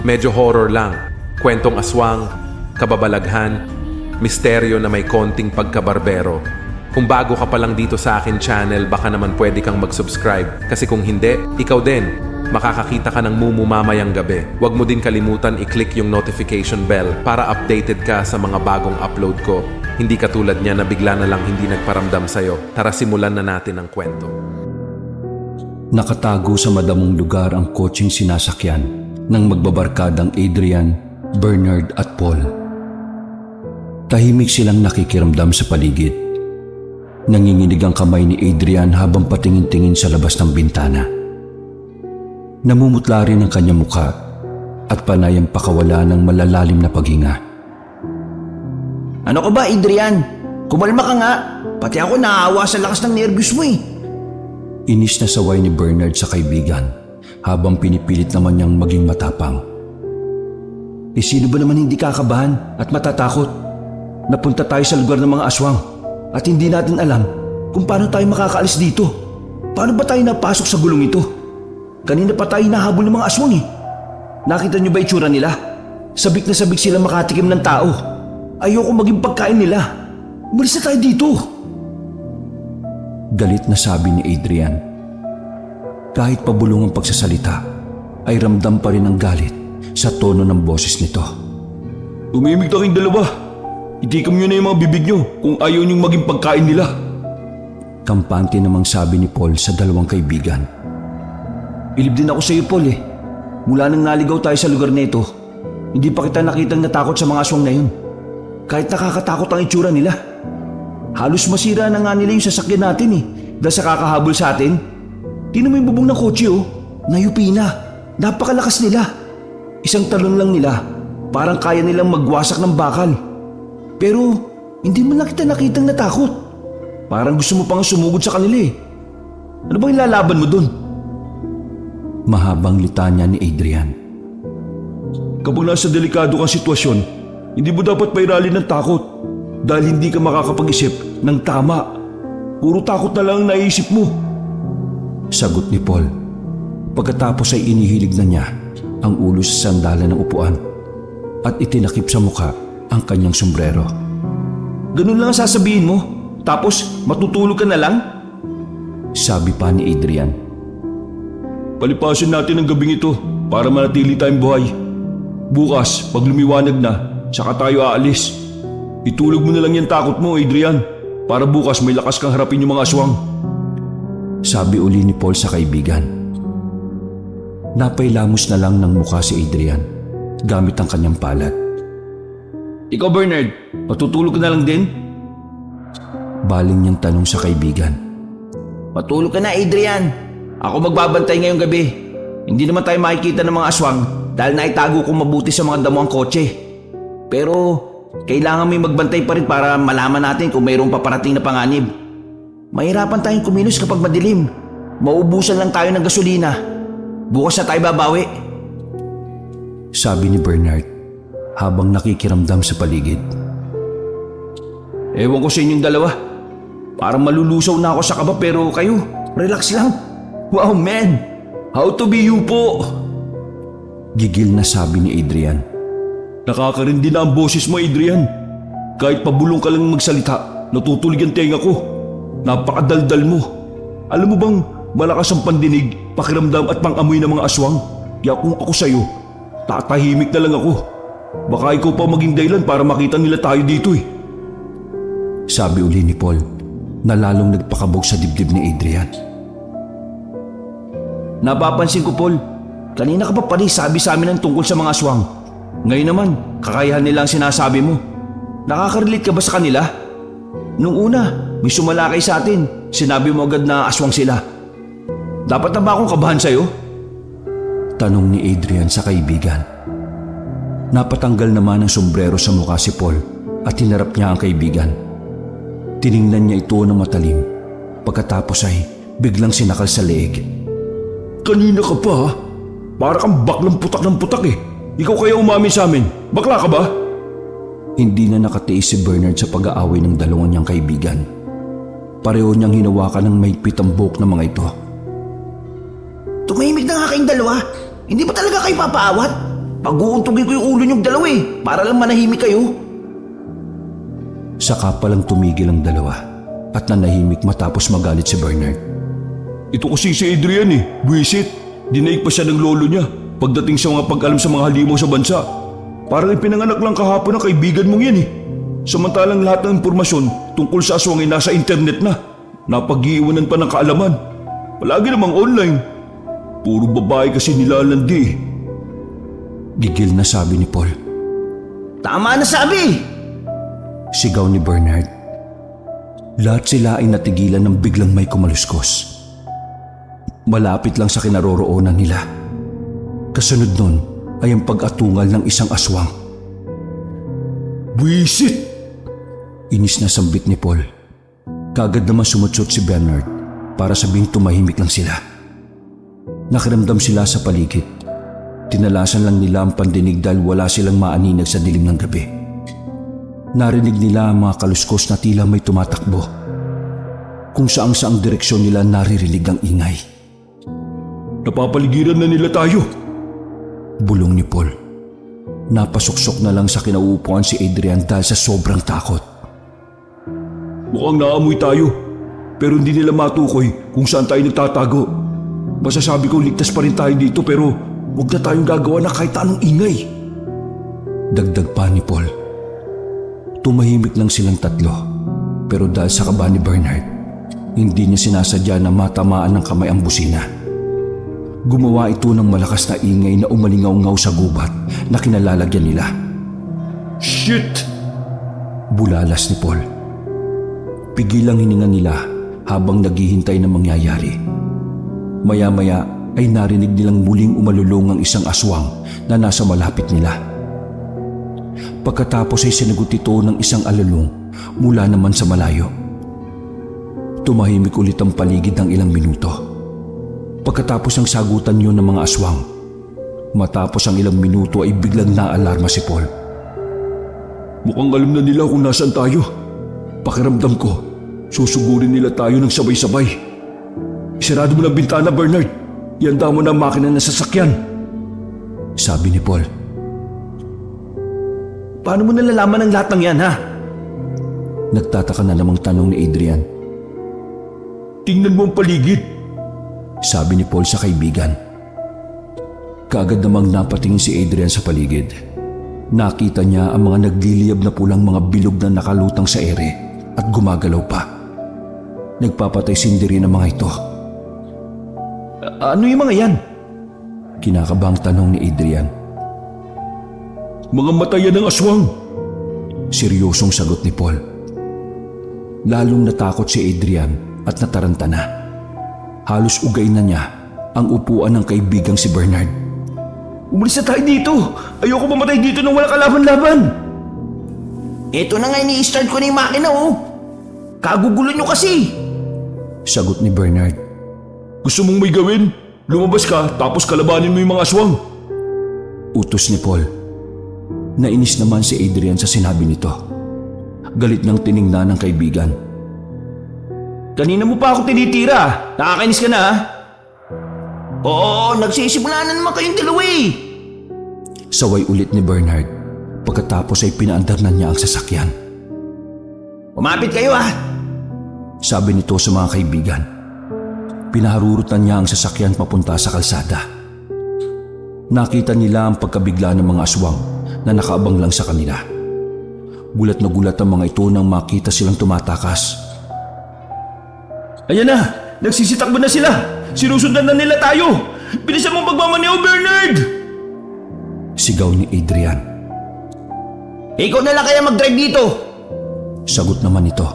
Medyo horror lang. Kwentong aswang, kababalaghan, misteryo na may konting pagkabarbero. Kung bago ka pa lang dito sa akin channel, baka naman pwede kang mag-subscribe. Kasi kung hindi, ikaw din, makakakita ka ng Mumu mamayang gabi. Huwag mo din kalimutan i-click yung notification bell para updated ka sa mga bagong upload ko. Hindi katulad niya na bigla na lang hindi nagparamdam sa'yo. Tara simulan na natin ang kwento. Nakatago sa madamong lugar ang kotseng sinasakyan ng magbabarkadang Adrian, Bernard at Paul. Tahimik silang nakikiramdam sa paligid. Nanginginig ang kamay ni Adrian habang patingin-tingin sa labas ng bintana. Namumutla rin ang kanyang mukha at panay ang pakawala ng malalalim na paghinga. Ano ka ba, Adrian? Kumalma ka nga. Pati ako naaawa sa lakas ng nervyos mo eh. Inis na saway ni Bernard sa kaibigan habang pinipilit naman niyang maging matapang. Sino ba naman hindi kakabahan at matatakot? Napunta tayo sa lugar ng mga aswang at hindi natin alam kung paano tayo makakaalis dito. Paano ba tayo napasok sa gulong ito? Kanina pa tayo nahabol ng mga aswang eh. Nakita niyo ba itsura nila? Sabik na sabik sila makatikim ng tao. Ayoko maging pagkain nila. Umalis na tayo dito. Galit na sabi ni Adrian. Kahit pabulong ang pagsasalita, ay ramdam pa rin ang galit sa tono ng boses nito. Tumimik na kayong dalawa. Itikam nyo na yung mga bibig nyo kung ayaw nyong maging pagkain nila. Kampante namang sabi ni Paul sa dalawang kaibigan. Bilib din ako sa iyo, Paul eh. Mula nang naligaw tayo sa lugar nito, hindi pa kita nakitang natakot sa mga aswang na yun. Kahit nakakatakot ang itsura nila. Halos masira na nga nila yung sasakyan natin eh, dahil sa kakahabol sa atin. Tingnan mo yung bubong ng kotse oh, nayupi na. Napakalakas nila. Isang talon lang nila, parang kaya nilang magwasak ng bakal. Pero hindi mo lang kita nakitang natakot. Parang gusto mo pang sumugod sa kanila eh. Ano bang ilalaban mo dun? Mahabang litanya ni Adrian. Kapag nasa delikado kang sitwasyon, hindi mo dapat pairalin ng takot dahil hindi ka makakapag-isip ng tama. Puro takot na lang ang naiisip mo. Sagot ni Paul. Pagkatapos ay inihilig na niya ang ulo sa sandalan ng upuan at itinakip sa mukha ang kanyang sombrero. Ganun lang ang sasabihin mo, tapos matutulog ka na lang? Sabi pa ni Adrian. Palipasin natin ang gabing ito para manatili tayong buhay. Bukas, pag lumiwanag na, saka tayo aalis. Itulog mo na lang yung takot mo, Adrian, para bukas may lakas kang harapin yung mga aswang. Sabi uli ni Paul sa kaibigan. Napailamos na lang ng mukha si Adrian gamit ang kanyang palad. Ikaw, Bernard, matutulog ka na lang din? Baling niyang tanong sa kaibigan. Matulog ka na, Adrian. Ako magbabantay ngayong gabi. Hindi naman tayo makikita ng mga aswang dahil naitago kong mabuti sa mga damo ang kotse. Pero kailangan may magbantay pa rin para malaman natin kung mayroong paparating na panganib. Mahirapan tayong kumilos kapag madilim. Maubusan lang tayo ng gasolina. Bukas na tayo babawi. Sabi ni Bernard habang nakikiramdam sa paligid. Ewan ko sa inyong dalawa. Parang malulusaw na ako sa kaba pero kayo, relax lang. Wow man, how to be you po? Gigil na sabi ni Adrian. Nakakarindi na ang boses mo, Adrian. Kahit pabulong ka lang magsalita, natutulig ang tenga ko. Napakadaldal mo. Alam mo bang malakas ang pandinig, pakiramdam at pangamoy ng mga aswang? Kaya kung ako sa'yo, tatahimik na lang ako. Baka ikaw pa maging dahilan para makita nila tayo dito eh. Sabi uli ni Paul na lalong nagpakabog sa dibdib ni Adrian. Napapansin ko, Paul. Kanina ka pa pala sabi sa amin ng tungkol sa mga aswang. Ngayon naman, kakayahan nila ang sinasabi mo. Nakaka-relate ka ba sa kanila? Nung una, may sumalakay sa atin. Sinabi mo agad na aswang sila. Dapat na ba akong kabahan sa'yo? Tanong ni Adrian sa kaibigan. Napatanggal naman ang sombrero sa mukha si Paul at hinarap niya ang kaibigan. Tiningnan niya ito ng matalim. Pagkatapos ay biglang sinakal sa leeg. Kanina ka pa ha? Para kang baklang putak ng putak eh. Ikaw kaya umamin sa amin? Bakla ka ba? Hindi na nakatiis si Bernard sa pag-aaway ng dalawang niyang kaibigan. Pareho niyang hinawakan ng mahigpit ang buhok ng mga ito. Tumahimik na nga kayong dalawa. Hindi ba talaga kayo papaawat? Pag-uuntugin ko yung ulo niyong dalawa para lang manahimik kayo. Saka palang tumigil ang dalawa at nanahimik matapos magalit si Bernard. Ito kasi si Adrian buwisit. Dinaig pa siya ng lolo niya pagdating sa mga pag-alam sa mga halimaw sa bansa. Parang ipinanganak lang kahapon ng kaibigan mong yan Samantalang lahat ng impormasyon tungkol sa aswang ay nasa internet na. Napag-iiwanan pa ng kaalaman. Palagi namang online. Puro babae kasi nilalandi Gigil na sabi ni Paul. Tama na sabi! Sigaw ni Bernard. Lahat sila ay natigilan ng biglang may kumaluskos. Malapit lang sa kinaroroonan nila. Kasunod nun ay ang pag-atungal ng isang aswang. Buwisit! Inis na sambit ni Paul. Kagad naman sumutsot si Bernard para sabihing tumahimik lang sila. Nakiramdam sila sa paligid. Tinalasan lang nila ang pandinig dahil wala silang maaninag sa dilim ng gabi. Narinig nila ang mga kaluskos na tila may tumatakbo. Kung saang direksyon nila naririnig ang ingay. Napapaligiran na nila tayo! Bulong ni Paul. Napasuksok na lang sa kinauupuan si Adrian dahil sa sobrang takot. Mukhang naamoy tayo, pero hindi nila matukoy kung saan tayo nagtatago. Masasabi ko ligtas pa rin tayo dito pero huwag na tayong gagawa na kahit anong ingay. Dagdag pa ni Paul. Tumahimik lang silang tatlo, pero dahil sa kaba ni Bernard, hindi niya sinasadya na matamaan ng kamay ang busina. Gumawa ito ng malakas na ingay na umalingaw-ngaw sa gubat na kinalalagyan nila. Shit! Bulalas ni Paul. Pigil ang hininga nila habang naghihintay ng mangyayari. Maya-maya ay narinig nilang muling umalulong ang isang aswang na nasa malapit nila. Pagkatapos ay sinagot ito ng isang alulong mula naman sa malayo. Tumahimik ulit ang paligid ng ilang minuto. Pagkatapos ng sagutan yun ng mga aswang, matapos ang ilang minuto ay biglang naalarma si Paul. Mukhang alam na nila kung nasaan tayo. Pakiramdam ko, susugurin nila tayo ng sabay-sabay. Isarado mo ng bintana, Bernard. Ihanda mo na ang makina ng sasakyan. Sabi ni Paul. Paano mo nalalaman ang lahat ng yan, ha? Nagtataka na namang tanong ni Adrian. Tingnan mo ang paligid. Sabi ni Paul sa kaibigan. Kaagad namang napatingin si Adrian sa paligid. Nakita niya ang mga nagliliyab na pulang mga bilog na nakalutang sa ere at gumagalaw pa. Nagpapatay sindiri ng mga ito. Ano yung mga yan? Kinakabang tanong ni Adrian. Mga matayan ng aswang. Seryosong sagot ni Paul. Lalong natakot si Adrian at nataranta na. Halos ugay na niya ang upuan ng kaibigang si Bernard. Umalis na tayo dito! Ayoko mamatay dito nang wala kalaban-laban! Ito na nga ini-start ko na yung makina Kagugulo nyo kasi! Sagot ni Bernard. Gusto mong may gawin? Lumabas ka tapos kalabanin mo yung mga aswang. Utos ni Paul. Nainis naman si Adrian sa sinabi nito. Galit nang tiningnan ng kaibigan. Kanina mo pa ako tinitira. Nakakainis ka na, ha? Oo, nagsisimula na naman kayong dalawa Saway ulit ni Bernard. Pagkatapos ay pinaandar na niya ang sasakyan. Umapit kayo, ha? Sabi nito sa mga kaibigan. Pinaharurutan niya ang sasakyan papunta sa kalsada. Nakita nila ang pagkabigla ng mga aswang na nakaabang lang sa kanila. Gulat na gulat ang mga ito nang makita silang tumatakas. Ayan na! Nagsisitakbo na sila! Sinusundan na nila tayo! Bilisan mo pagmamaneo, Bernard! Sigaw ni Adrian. Ikaw na lang kaya mag-drive dito! Sagot naman ito.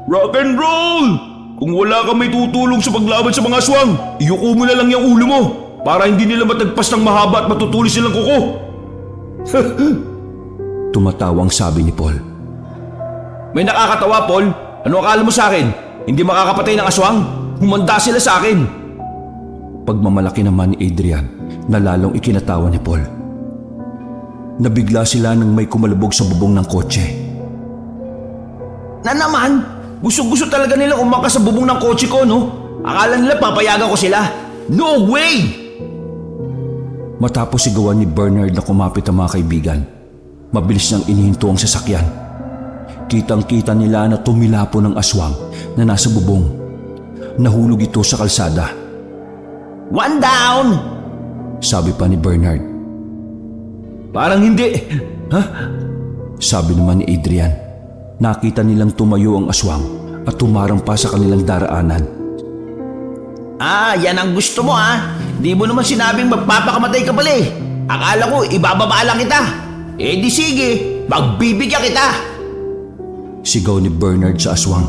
Rock and roll! Kung wala ka may tutulong sa paglaban sa mga aswang, iyuko mo na lang yung ulo mo para hindi nila matagpas ng mahaba at matutulis silang kuko. Tumatawang sabi ni Paul. May nakakatawa, Paul. Ano akala mo sa akin? Hindi makakapatay ng aswang? Humanda sila sa akin. Pagmamalaki naman ni Adrian na lalong ikinatawa ni Paul. Nabigla sila nang may kumalubog sa bubong ng kotse. Na naman? Gusto talaga nilang umakas sa bubong ng kotse ko, no? Akala nila papayagan ko sila. No way! Matapos sigawan ni Bernard na kumapit ang mga kaibigan, mabilis nang inihinto ang sasakyan. Kitang-kita nila na tumilapo ng aswang na nasa bubong. Nahulog ito sa kalsada. One down! Sabi pa ni Bernard. Parang hindi. Sabi naman ni Adrian. Nakita nilang tumayo ang aswang at tumarang pa sa kanilang daraanan. Yan ang gusto mo Di mo naman sinabing magpapakamatay ka pala eh. Akala ko ibababa lang kita. Di sige, magbibigyan kita. Sigaw ni Bernard sa aswang.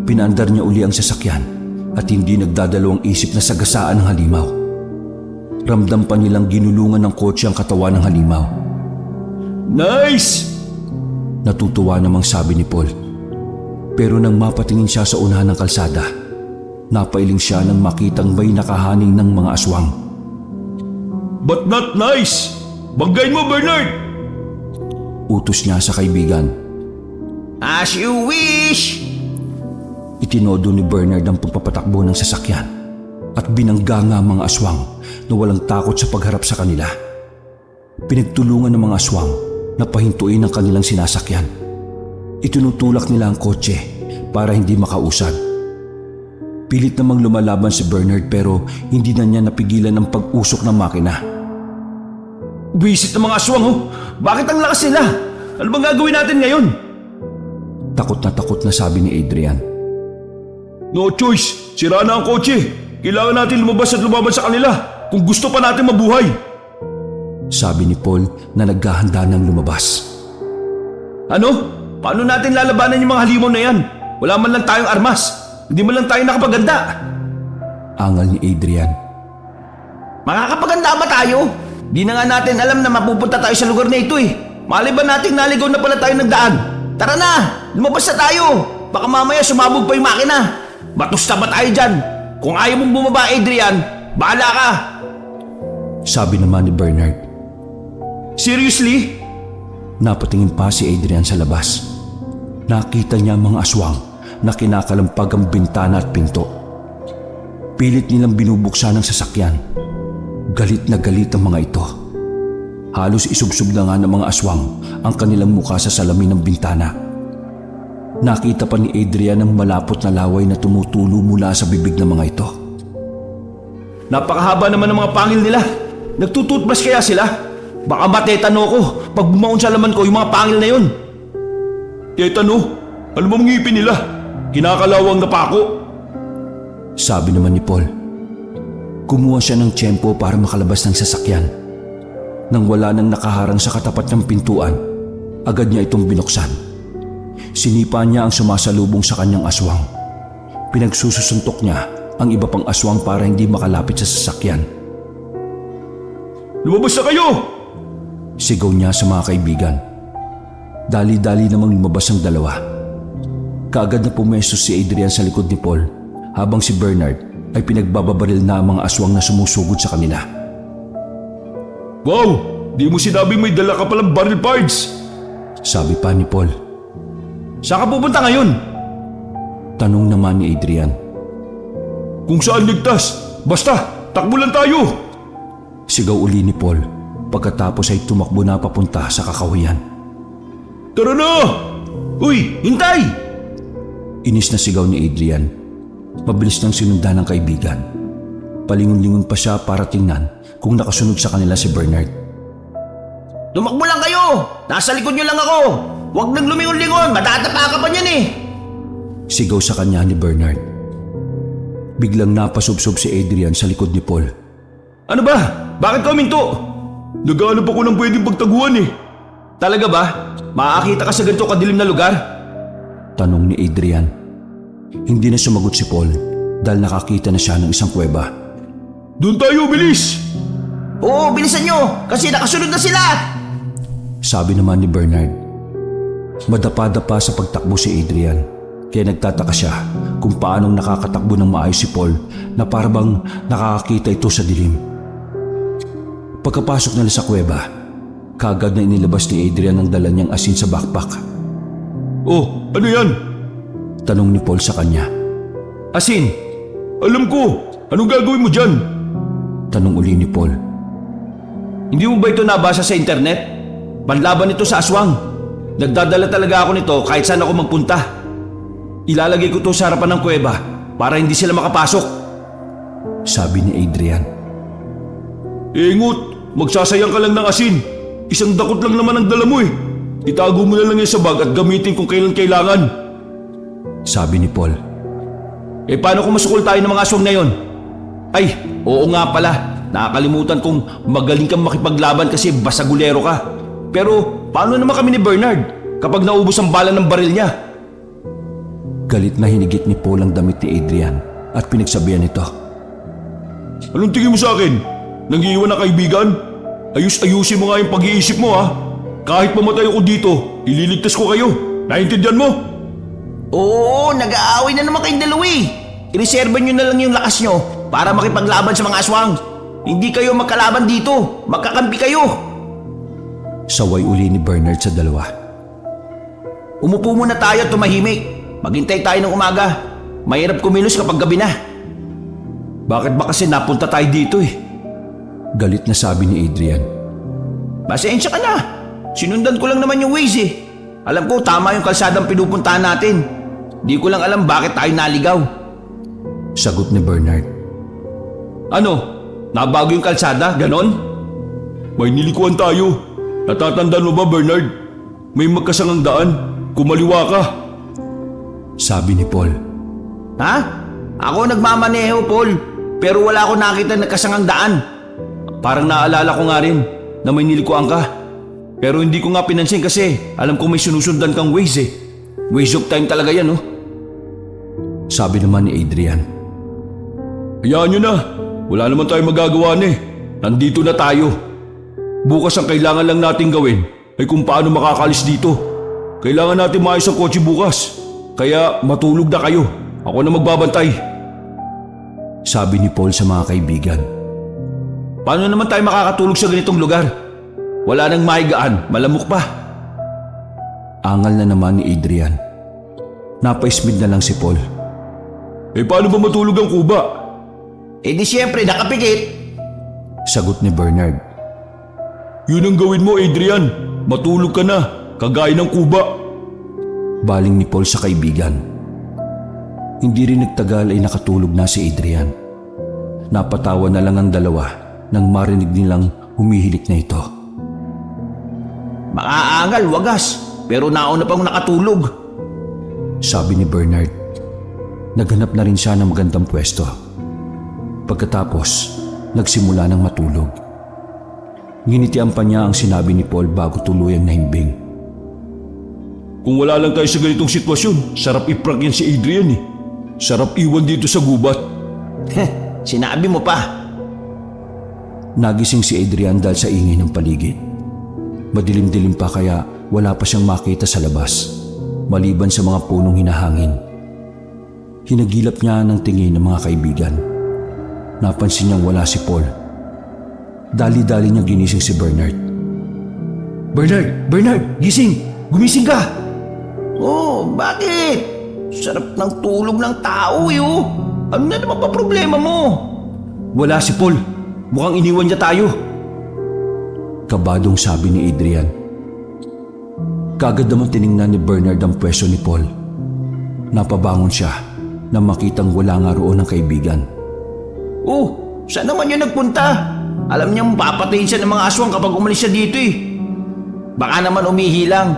Pinaandar niya uli ang sasakyan at hindi nagdadalawang isip na sagasaan ng halimaw. Ramdam pa nilang ginulungan ng kotse ang katawan ng halimaw. Nice! Natutuwa namang sabi ni Paul. Pero nang mapatingin siya sa unahan ng kalsada, napailing siya nang makitang may nakahaning ng mga aswang. But not nice! Banggain mo, Bernard! Utos niya sa kaibigan. As you wish! Itinodo ni Bernard ang pagpapatakbo ng sasakyan at binangga nga ang mga aswang na walang takot sa pagharap sa kanila. Pinagtulungan ng mga aswang na pahintuin ang kanilang sinasakyan. Itinutulak nila ang kotse para hindi makausad. Pilit namang lumalaban si Bernard pero hindi na niya napigilan ang pag-usok ng makina. Visit ng mga aswang Bakit ang lakas nila? Ano bang gagawin natin ngayon? Takot na sabi ni Adrian. No choice. Sira na ang kotse. Kailangan natin lumabas at lumaban sa kanila kung gusto pa natin mabuhay. Sabi ni Paul na naghahanda ng lumabas. Ano? Paano natin lalabanan yung mga halimaw na yan? Wala man lang tayong armas. Hindi man lang tayo nakapaganda. Angal ni Adrian. Makakapaganda ba tayo? Di na nga natin alam na mapupunta tayo sa lugar na ito eh. Malay ba nating naligaw na pala tayo ng daan? Tara na! Lumabas na tayo! Baka mamaya sumabog pa yung makina. Batusta ba tayo dyan? Kung ayaw mong bumaba, Adrian, bahala ka! Sabi naman ni Bernard. Seriously? Napatingin pa si Adrian sa labas. Nakita niya mga aswang na kinakalampag ang bintana at pinto. Pilit nilang binubuksan ang sasakyan. Galit na galit ang mga ito. Halos isubsob na nga ng mga aswang ang kanilang mukha sa salamin ng bintana. Nakita pa ni Adrian ang malapot na laway na tumutulo mula sa bibig ng mga ito. Napakahaba naman ng mga pangil nila. Nagtututbas kaya sila? Baka matetano ko pag bumaon sa laman ko yung mga pangil na yun. Tetano? Ano bang ngipin nila? Kinakalawang na pa ako. Sabi naman ni Paul. Kumuha siya ng tiyempo para makalabas ng sasakyan. Nang wala nang nakaharang sa katapat ng pintuan, agad niya itong binuksan. Sinipa niya ang sumasalubong sa kanyang aswang. Pinagsusuntok niya ang iba pang aswang para hindi makalapit sa sasakyan. Lumabas na kayo! Sigaw niya sa mga kaibigan. Dali-dali namang lumabas ang dalawa. Kaagad na pumesto si Adrian sa likod ni Paul habang si Bernard ay pinagbababaril na ang mga aswang na sumusugod sa kanila. Wow! Di mo sinabing may dala ka palang barrel parts! Sabi pa ni Paul. Saan ka pupunta ngayon? Tanong naman ni Adrian. Kung saan ligtas, basta takbo lang tayo! Sigaw uli ni Paul pagkatapos ay tumakbo na papunta sa kakahuyan. Tara na! Uy, hintay! Inis na sigaw ni Adrian. Mabilis nang sinundan ng kaibigan. Palingon-lingon pa siya para tingnan kung nakasunod sa kanila si Bernard. Tumakbo lang kayo! Nasa likod nyo lang ako! Huwag nang lumingon-lingon! Matatapa ka pa niyan eh! Sigaw sa kanya ni Bernard. Biglang napasubsob si Adrian sa likod ni Paul. Ano ba? Bakit ka huminto? Naghahanap ako ng pwedeng pagtaguan eh. Talaga ba? Makakita ka sa ganito kadilim na lugar? Tanong ni Adrian. Hindi na sumagot si Paul dahil nakakita na siya ng isang kuweba. Doon tayo, bilis! Oo, bilisan nyo! Kasi nakasunod na sila! Sabi naman ni Bernard. Madapa-dapa sa pagtakbo si Adrian, kaya nagtataka siya kung paanong nakakatakbo ng maayos si Paul na parabang nakakakita ito sa dilim. Pagkapasok nila sa kuweba, kaagad na inilabas ni Adrian ang dala niyang asin sa backpack. Oh, ano yan? Tanong ni Paul sa kanya. Asin? Alam ko! Anong gagawin mo dyan? Tanong uli ni Paul. Hindi mo ba ito nabasa sa internet? Panlaban ito sa aswang. Nagdadala talaga ako nito kahit saan ako magpunta. Ilalagay ko to sa harapan ng kuweba para hindi sila makapasok. Sabi ni Adrian. Ingot, magsasayang ka lang ng asin. Isang dakot lang naman ang dala mo eh. Itago mo na lang yan sa bag at gamitin kung kailan kailangan. Sabi ni Paul. Paano kung masukol tayo ng mga aswang na yon? Ay, oo nga pala. Nakakalimutan kong magaling kang makipaglaban kasi basagulero ka. Pero paano naman kami ni Bernard kapag naubos ang bala ng baril niya? Galit na hinigit ni Paul ang damit ni Adrian at pinagsabihan nito. Anong tingin mo sa akin? Nang-iiwan na kaibigan? Ayusin mo nga yung pag-iisip mo ha. Kahit mamatay ako dito, ililigtas ko kayo. Naintindihan mo? Oo, nag-aaway na naman kayong dalawa eh. Ireserba nyo na lang yung lakas nyo para makipaglaban sa mga aswang. Hindi kayo magkalaban dito. Magkakampi kayo. Saway uli ni Bernard sa dalawa. Umupo muna tayo at tumahimik. Maghintay tayo ng umaga. Mahirap kumilos kapag gabi na. Bakit ba kasi napunta tayo dito eh? Galit na sabi ni Adrian. Pasensya ka na. Sinundan ko lang naman yung ways eh. Alam ko tama yung kalsadang pinupuntahan natin. Di ko lang alam bakit tayo naligaw. Sagot ni Bernard. Ano? Nabago yung kalsada? Ganon? May nilikuan tayo. Natatandaan mo ba, Bernard? May magkasangang daan. Kumaliwa ka. Sabi ni Paul. Ha? Ako nagmamaneho, Paul. Pero wala akong nakita na kasangang daan. Parang naalala ko nga rin na may nilikuan ka. Pero hindi ko nga pinansin kasi alam ko may sinusundan kang ways eh. Waste of time talaga yan, oh. Sabi naman ni Adrian. Hayaan nyo na. Wala naman tayong magagawa na eh. Nandito na tayo. Bukas ang kailangan lang natin gawin ay kung paano makakalis dito. Kailangan natin maayos ang kotse bukas. Kaya matulog na kayo. Ako na magbabantay. Sabi ni Paul sa mga kaibigan. Paano naman tayo makakatulog sa ganitong lugar? Wala nang mahigaan, malamok pa. Angal na naman ni Adrian. Napaismid na lang si Paul. Paano ba matulog ang kuba? Di siyempre nakapikit. Sagot ni Bernard. Yun ang gawin mo, Adrian. Matulog ka na, kagaya ng kuba. Baling ni Paul sa kaibigan. Hindi rin nagtagal ay nakatulog na si Adrian. Napatawa na lang ang dalawa nang marinig nilang humihilik na ito. Makaangal, wagas. Pero nauna pang nakatulog. Sabi ni Bernard. Naghanap na rin siya ng magandang pwesto. Pagkatapos, nagsimula ng matulog. Nginitian pa niya ang sinabi ni Paul bago tuluyang nahimbing. Kung wala lang tayo sa ganitong sitwasyon, sarap iprank yan si Adrian eh. Sarap iwan dito sa gubat. Sinabi mo pa. Nagising si Adrian dahil sa ingay ng paligid. Madilim-dilim pa kaya wala pa siyang makita sa labas, maliban sa mga punong hinahangin. Hinagilap niya ng tingin ng mga kaibigan. Napansin niyang wala si Paul. Dali-dali niya ginising si Bernard. Bernard, gising! Gumising ka! Oh, bakit? Sarap ng tulog ng tao eh oh. Ano na naman pa problema mo? Wala si Paul. Mukhang iniwan niya tayo. Kabadong sabi ni Adrian. Kagad naman tiningnan ni Bernard ang pwesto ni Paul. Napabangon siya na makitang wala nga roon ang kaibigan. Oh, saan naman yun nagpunta? Alam niyang papatayin siya ng mga aswang kapag umalis siya dito eh. Baka naman umihi lang.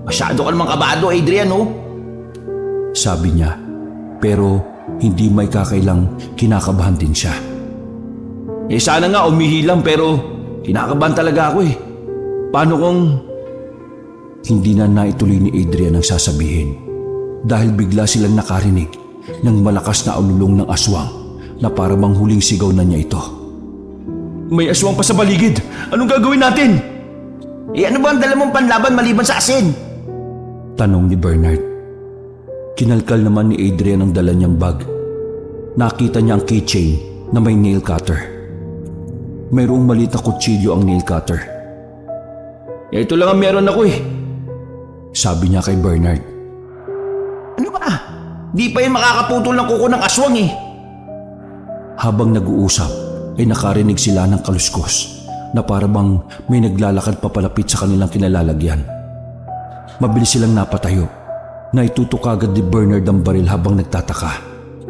Masyado ka namang kabado, Adrian oh. Sabi niya, pero hindi may kakailang kinakabahan din siya. Sana nga umihi lang pero kinakabahan talaga ako eh. Paano kung... Hindi na naituloy ni Adrian ang sasabihin dahil bigla silang nakarinig ng malakas na ululong ng aswang na para bang huling sigaw na niya ito. May aswang pa sa paligid. Anong gagawin natin? Ano ba ang dala mong panlaban maliban sa asin? Tanong ni Bernard. Kinalkal naman ni Adrian ang dala niyang bag. Nakita niya ang keychain na may nail cutter. Mayroong maliit na kutsilyo ang nail cutter. Ito lang ang meron ako eh. Sabi niya kay Bernard. Ano ba? Di pa yun makakaputol ng kuko ng aswang eh. Habang nag-uusap ay nakarinig sila ng kaluskos na parabang may naglalakad papalapit sa kanilang kinalalagyan. Mabilis silang napatayo. Naitutok agad ni Bernard ang baril habang nagtataka.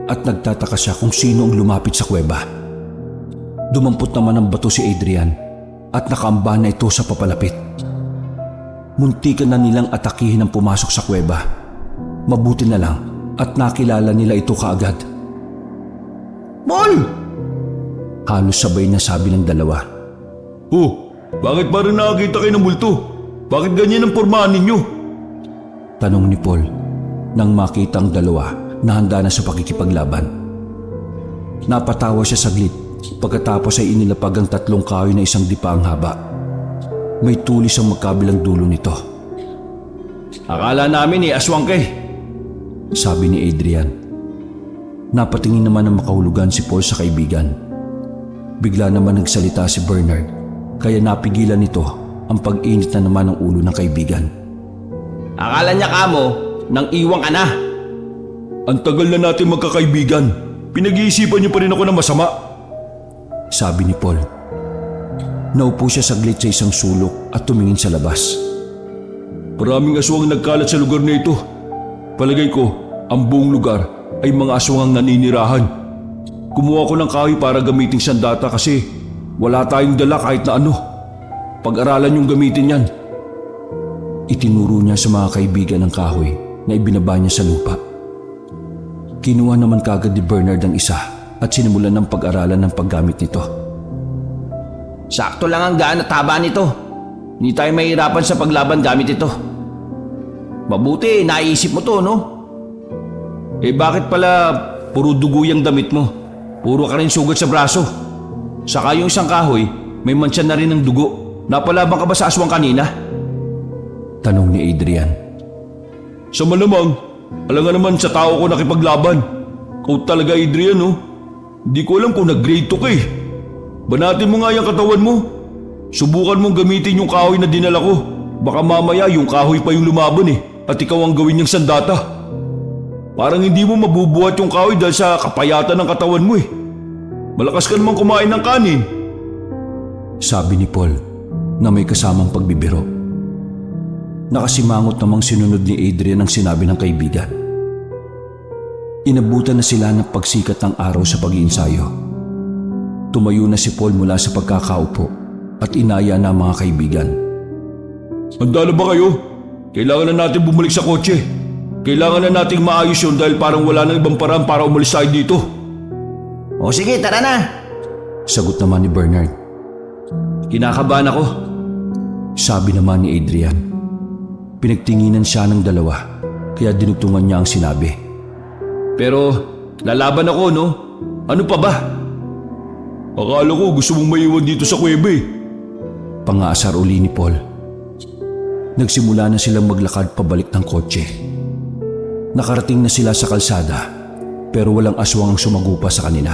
At nagtataka siya kung sino ang lumapit sa kuweba. Dumampot naman ng bato si Adrian at nakaamba na ito sa papalapit. Muntikan na nilang atakihin ang pumasok sa kuweba. Mabuti na lang at nakilala nila ito kaagad. Paul! Halos sabay na sabi ng dalawa. Oh, bakit parang nakakita kayo ng multo? Bakit ganyan ang pormahan ninyo? Tanong ni Paul nang makita ang dalawa na handa na sa pakikipaglaban. Napatawa siya saglit pagkatapos ay inilapag ang 3 kahoy na isang dipaang haba. May tulis ang magkabilang dulo nito. Akala namin aswang ka eh. Sabi ni Adrian. Napatingin naman ng makahulugan si Paul sa kaibigan. Bigla naman nagsalita si Bernard kaya napigilan nito ang pag-init na naman ng ulo ng kaibigan. Akala niya kamo nang iwang ka na. Ang tagal na natin magkakaibigan. Pinag-iisipan niyo pa rin ako na masama. Sabi ni Paul. Naupo siya saglit sa isang sulok at tumingin sa labas. Maraming aswang nagkalat sa lugar na ito. Palagay ko, ang buong lugar ay mga aswang ang naninirahan. Kumuha ko ng kahoy para gamitin sandata kasi wala tayong dala kahit na ano. Pag-aralan yung gamitin yan. Itinuro niya sa mga kaibigan ng kahoy na ibinaba niya sa lupa. Kinuha naman kagad ni Bernard ang isa at sinimulan ng pag-aralan ng paggamit nito. Sakto lang ang gaan at haba nito. Hindi tayo mahirapan sa paglaban gamit ito. Mabuti, naisip mo to, no? Eh bakit pala puro dugo yung damit mo? Puro ka rin sugat sa braso. Saka yung isang kahoy, may mancha na rin ng dugo. Napalabang ka ba sa aswang kanina? Tanong ni Adrian. Sa malamang, alam nga naman sa tao ko nakipaglaban. Kau talaga Adrian, no? Hindi ko alam kung nag-grade 2 ka eh. Banatin mo nga yung katawan mo. Subukan mong gamitin yung kahoy na dinala ko. Baka mamaya yung kahoy pa yung lumaban eh. At ikaw ang gawin niyang sandata. Parang hindi mo mabubuhat yung kahoy dahil sa kapayatan ng katawan mo eh. Malakas ka naman kumain ng kanin. Sabi ni Paul na may kasamang pagbibiro. Nakasimangot namang sinunod ni Adrian ang sinabi ng kaibigan. Inabutan na sila ng pagsikat ng araw sa pag-iinsayo. Tumayo na si Paul mula sa pagkakaupo at inaya na ang mga kaibigan. Handa na ba kayo? Kailangan na natin bumalik sa kotse. Kailangan na nating maayos yun dahil parang wala nang ibang paraan para umalis tayo dito. O sige, tara na. Sagot naman ni Bernard. Kinakabahan ako. Sabi naman ni Adrian. Pinagtinginan siya ng dalawa kaya dinugtungan niya ang sinabi. Pero lalaban ako, no? Ano pa ba? Akala ko gusto mong maiwan dito sa kuweba eh. Pangaasar uli ni Paul. Nagsimula na silang maglakad pabalik ng kotse. Nakarating na sila sa kalsada pero walang aswang ang sumagupa sa kanila.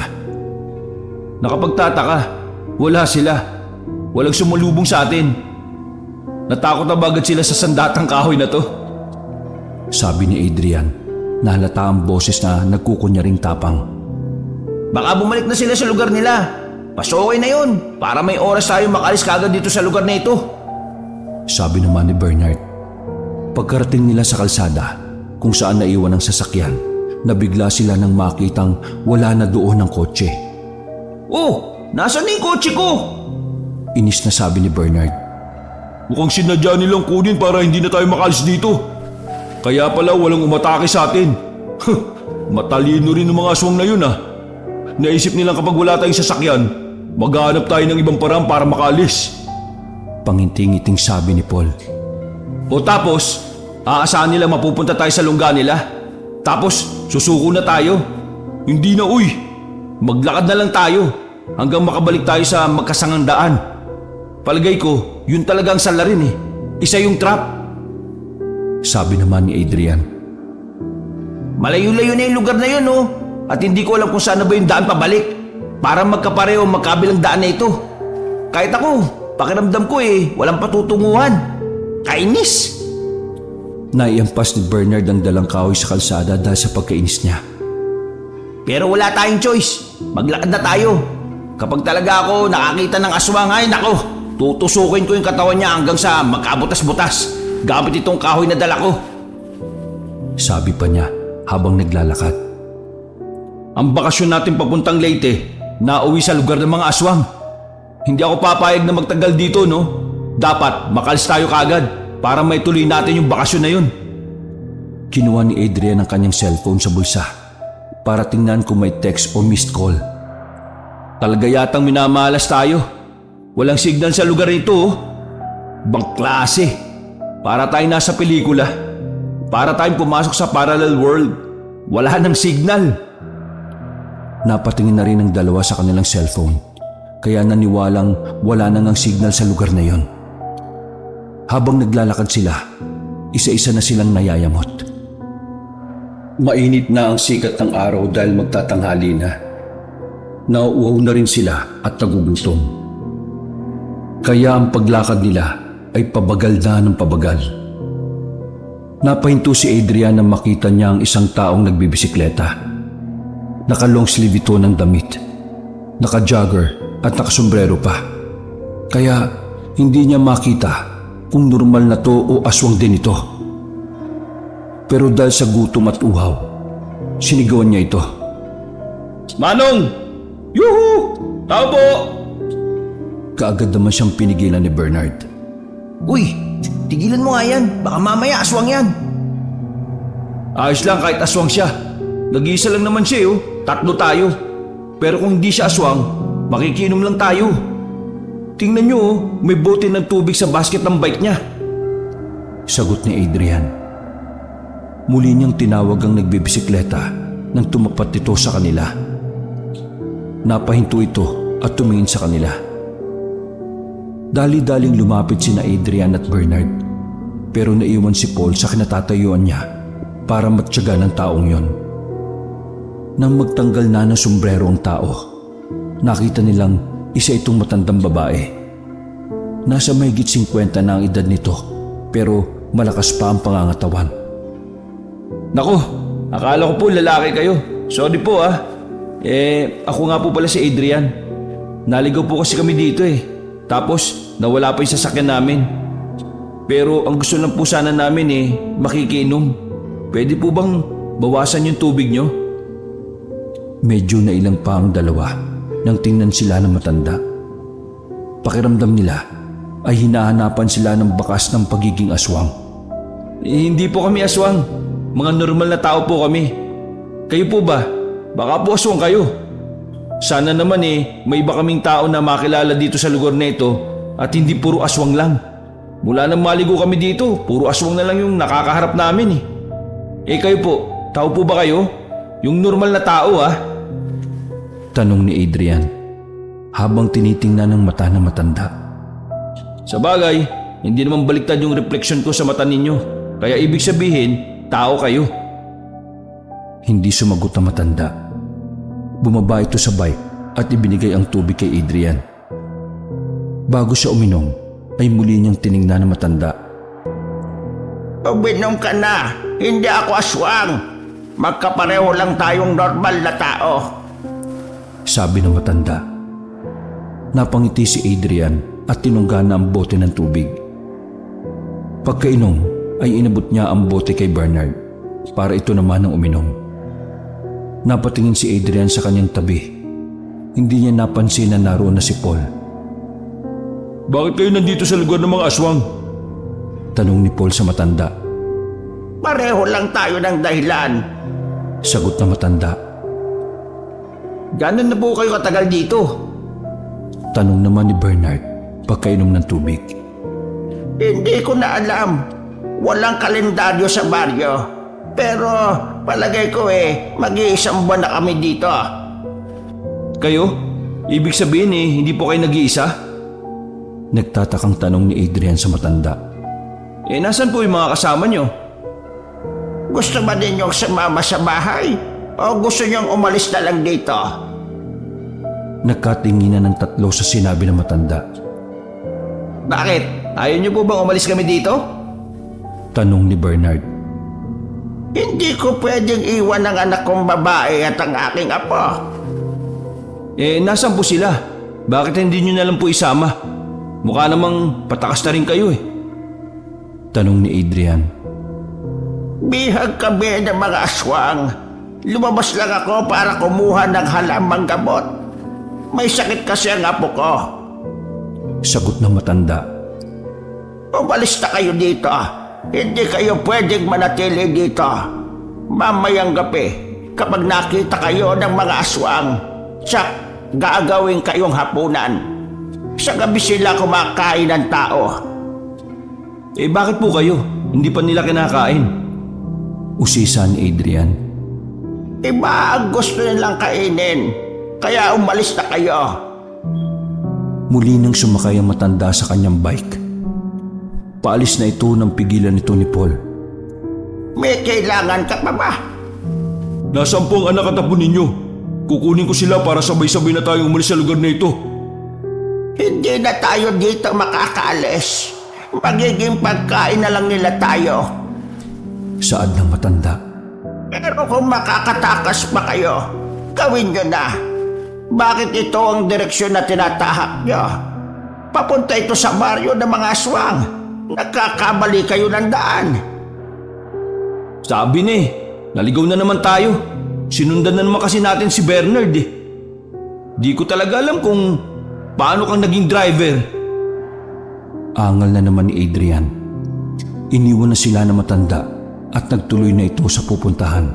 Nakapagtataka, wala sila. Walang sumalubong sa atin. Natakot na bagad sila sa sandatang kahoy na to. Sabi ni Adrian na halata ang boses na nagkukunyaring tapang. Baka bumalik na sila sa lugar nila. Mas okay na yun para may oras tayo makalis kagad dito sa lugar na ito. Sabi naman ni Bernard. Pagkarating nila sa kalsada kung saan naiwan ang sasakyan, nabigla sila nang makitang wala na doon ang kotse. Oh, nasaan na yung kotse ko? Inis na sabi ni Bernard. Mukhang sinadya nilang kunin para hindi na tayo makalis dito. Kaya pala walang umatake sa atin. Matalino rin ng mga aswang na yun ah. Naisip nilang kapag wala tayong sasakyan, maghahanap tayo ng ibang paraan para makalis. Panginting-ngiting sabi ni Paul. O tapos, aasahan nila mapupunta tayo sa lungga nila. Tapos, susuko na tayo. Hindi na uy. Maglakad na lang tayo hanggang makabalik tayo sa magkasangang daan. Palagay ko, yun talaga ang salarin eh. Isa yung trap. Sabi naman ni Adrian. Malayo-layo na yung lugar na yun, no? At hindi ko alam kung saan na ba yung daan pabalik. Para magkapareho magkabilang daan na ito. Kahit ako, pakiramdam ko eh, walang patutunguhan. Kainis! Naiampas ni Bernard ang dalang kahoy sa kalsada dahil sa pagkainis niya. Pero wala tayong choice. Maglakad na tayo. Kapag talaga ako nakakita ng aswang, ay nako, tutusukin ko yung katawan niya hanggang sa magkabutas-butas gamit itong kahoy na dala ko. Sabi pa niya habang naglalakad. Ang bakasyon natin papuntang Leyte, nauwi sa lugar ng mga aswang. Hindi ako papayag na magtagal dito, no? Dapat makalis tayo kaagad para may tuloy natin yung bakasyon na yun. Kinuha ni Adrian ang kanyang cellphone sa bulsa para tingnan kung may text o missed call. Talaga yatang minamalas tayo. Walang signal sa lugar nito, oh. Bang klase. Para tayong nasa pelikula. Para tayong pumasok sa parallel world. Wala nang signal. Napatingin na rin ang dalawa sa kanilang cellphone, kaya naniwalang wala nang ang signal sa lugar na yon. Habang naglalakad sila, isa-isa na silang nayayamot. Mainit na ang sikat ng araw dahil magtatanghali na. Nauuhaw na rin sila at nagugutom. Kaya ang paglakad nila ay pabagal na ng pabagal. Napahinto si Adrian nang makita niya ang isang taong nagbibisikleta. Naka-long sleeve ito ng damit, naka-jogger at nakasombrero pa. Kaya hindi niya makita kung normal na to o aswang din ito. Pero dahil sa gutom at uhaw, sinigawan niya ito. Manong! Yuhu! Tao po! Kaagad naman siyang pinigilan ni Bernard. Uy, tigilan mo nga yan. Baka mamaya aswang yan. Ayos lang kahit aswang siya. Nag-iisa lang naman siya, oh. 3 tayo. Pero kung hindi siya aswang, makikinom lang tayo. Tingnan nyo, oh. May bote ng tubig sa basket ng bike niya. Sagot ni Adrian. Muli niyang tinawag ang nagbibisikleta nang tumapat ito sa kanila. Napahinto ito at tumingin sa kanila. Dali-daling lumapit sina Adrian at Bernard, pero naiwan si Paul sa kinatatayuan niya para matyaga ng taong yon. Nang magtanggal na ng sombrero ang tao, nakita nilang isa itong matandang babae. Nasa mahigit 50 na ang edad nito, pero malakas pa ang pangangatawan. Nako, akala ko po lalaki kayo. Sorry po, ah. Ako nga po pala si Adrian. Naligaw po kasi kami dito, eh. Tapos nawala pa yung sasakyan namin. Pero ang gusto lang po sana namin, makikiinom. Pwede po bang bawasan yung tubig nyo? Medyo nailang pa ang dalawa nang tingnan sila ng matanda. Pakiramdam nila ay hinahanapan sila ng bakas ng pagiging aswang. Hindi po kami aswang. Mga normal na tao po kami. Kayo po ba? Baka po aswang kayo. Sana naman may iba kaming tao na makilala dito sa lugar na ito at hindi puro aswang lang. Mula nang maligo kami dito, puro aswang na lang yung nakakaharap namin. Kayo po, tao po ba kayo? Yung normal na tao, ah? Tanong ni Adrian habang tinitingnan ng mata ng matanda. Sa bagay, hindi naman baliktad yung refleksyon ko sa mata ninyo. Kaya ibig sabihin, tao kayo. Hindi sumagot ang matanda. Bumaba ito sa bike at ibinigay ang tubig kay Adrian. Bago siya uminom, ay muli niyang tiningnan ng matanda. Uminom ka na. Hindi ako aswang. Magkapareho lang tayong normal na tao. Sabi ng matanda. Napangiti si Adrian at tinungga na ang bote ng tubig. Pagkainom ay inabot niya ang bote kay Bernard para ito naman ang uminom. Napatingin si Adrian sa kanyang tabi. Hindi niya napansin na naroon na si Paul. Bakit kayo nandito sa lugar ng mga aswang? Tanong ni Paul sa matanda. Pareho lang tayo ng dahilan. Sagot ng matanda. Ganon na po kayo katagal dito? Tanong naman ni Bernard pagkainom ng tubig. Hindi ko na alam. Walang kalendaryo sa baryo. Pero palagay ko mag-iisang buwan na kami dito. Kayo? Ibig sabihin hindi po kayo nag-iisa? Nagtatakang tanong ni Adrian sa matanda. Nasan po yung mga kasama nyo? Gusto ba ninyong sumama sa bahay? O gusto niyong umalis na lang dito? Nagkatinginan ng tatlo sa sinabi ng matanda. Bakit? Ayaw niyo po bang umalis kami dito? Tanong ni Bernard. Hindi ko pwedeng iwan ang anak kong babae at ang aking apo. Nasaan po sila? Bakit hindi nyo na lang po isama? Mukha namang patakas na rin kayo eh. Tanong ni Adrian. Bihag kami ng mga aswang. Lumabas lang ako para kumuha ng halamang gamot. May sakit kasi ang apo ko. Sagot ng matanda. Umalis na kayo dito. Hindi kayo pwedeng manatili dito. Mamayang gabi, kapag nakita kayo ng mga aswang, tsak, gagawin kayong hapunan. Sa gabi sila kumakain ng tao. Bakit po kayo? Hindi pa nila kinakain. Usisa ni Adrian. Iba ang gusto nilang kainin. Kaya umalis na kayo. Muli nang sumakay ang matanda sa kanyang bike. Paalis na ito nang pigilan ito ni Paul. May kailangan ka pa ba? Nasaan po ang anak at apo ninyo? Kukunin ko sila para sabay-sabay na tayong umalis sa lugar na ito. Hindi na tayo dito makakaalis. Magiging pagkain na lang nila tayo. Saad ng matanda. Pero kung makakatakas pa kayo, gawin nyo na. Bakit ito ang direksyon na tinatahak nyo? Papunta ito sa baryo ng mga aswang. Nagkakamali kayo ng daan. Sabi na naligaw na naman tayo. Sinundan na naman kasi natin si Bernard eh. Di ko talaga alam kung paano kang naging driver. Angal na naman ni Adrian. Iniwan na sila ng matanda at nagtuloy na ito sa pupuntahan.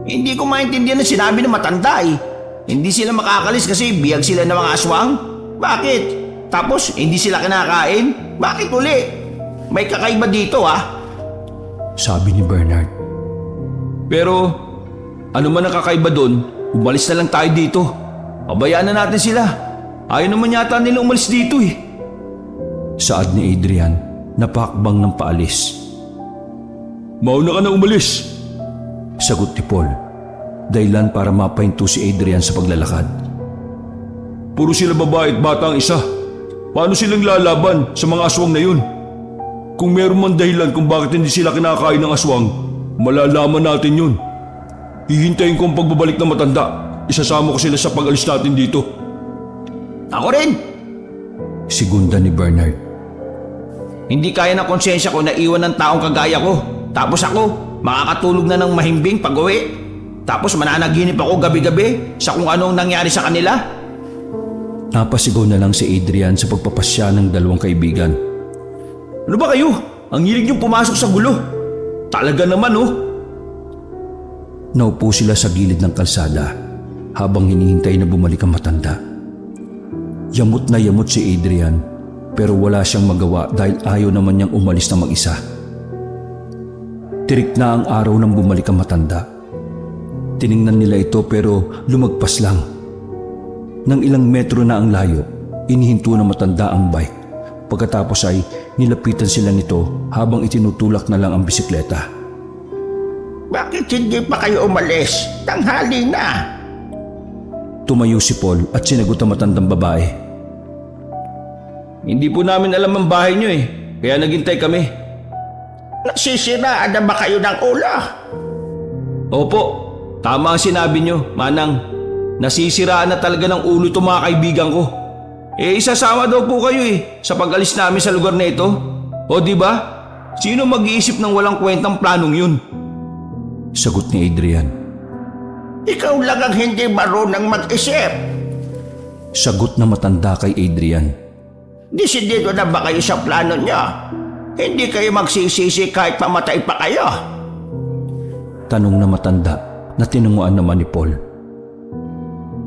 Hindi ko maintindihan ang sinabi ng matanda eh. Hindi sila makakalis kasi biyag sila ng mga aswang? Bakit? Tapos hindi sila kinakain? Bakit uli? May kakaiba dito Sabi ni Bernard. Pero ano man ang kakaiba doon, umalis na lang tayo dito. Pabayaan na natin sila. Ayaw naman yata nila umalis dito eh. Saad ni Adrian na pakbang ng paalis. Mauna ka na umalis. Sagot ni Paul. Dahilan para mapahinto si Adrian sa paglalakad. Puro sila babae at bata ang isa. Paano silang lalaban sa mga aswang na yun? Kung meron man dahilan kung bakit hindi sila kinakain ng aswang, malalaman natin yun. Hihintayin ko ang pagbabalik ng matanda. Isasama ko sila sa pag-alis natin dito. Ako rin. Segunda ni Bernard. Hindi kaya ng konsensya ko na iwan ng taong kagaya ko. Tapos ako, makakatulog na ng mahimbing pag-uwi. Tapos mananaginip ako gabi-gabi sa kung anong nangyari sa kanila. Napasigaw na lang si Adrian sa pagpapasya ng dalawang kaibigan. Ano ba kayo? Ang hilig niyong pumasok sa gulo. Talaga naman Naupo sila sa gilid ng kalsada habang hinihintay na bumalik ang matanda. Yamot na yamot si Adrian pero wala siyang magawa dahil ayaw naman niyang umalis na mag-isa. Tirik na ang araw nang bumalik ang matanda. Tiningnan nila ito pero lumagpas lang. Nang ilang metro na ang layo, inihinto ng matanda ang bike. Pagkatapos ay nilapitan sila nito habang itinutulak na lang ang bisikleta. Bakit hindi pa kayo umalis? Tanghali na. Tumayo si Paul at sinagot ang matandang babae. Hindi po namin alam ang bahay niyo kaya naghintay kami. Nasisiraan na ba kayo ng ulo? Opo, tama ang sinabi niyo, Manang. Nasisiraan na talaga ng ulo itong mga kaibigan ko. Isasama daw po kayo sa pag-alis namin sa lugar na ito. O di ba? Sino mag-iisip ng walang kwentang planong yun? Sagot ni Adrian. Ikaw lang ang hindi marunang mag-isip. Sagot na matanda kay Adrian. Desidido na ba kayo sa plano niyo? Hindi kayo magsisisi kahit pamatay pa kayo. Tanong na matanda na tinunguan naman ni Paul.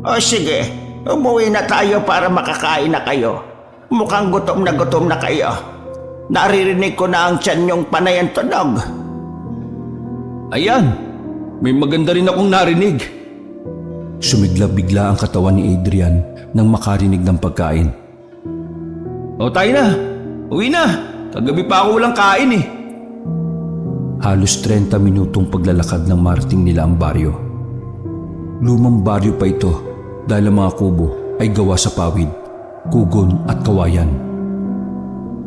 O sige, umuwi na tayo para makakain na kayo. Mukhang gutom na kayo. Naririnig ko na ang tiyan niyong panay ang tunog. Ayan, may maganda rin akong narinig. Sumigla-bigla ang katawan ni Adrian nang makarinig ng pagkain. O tayo na, uwi na. Kagabi pa ako walang kain Halos 30 minutong paglalakad ng marating nila ang baryo. Lumang baryo pa ito dahil ang mga kubo ay gawa sa pawid, kugon at kawayan.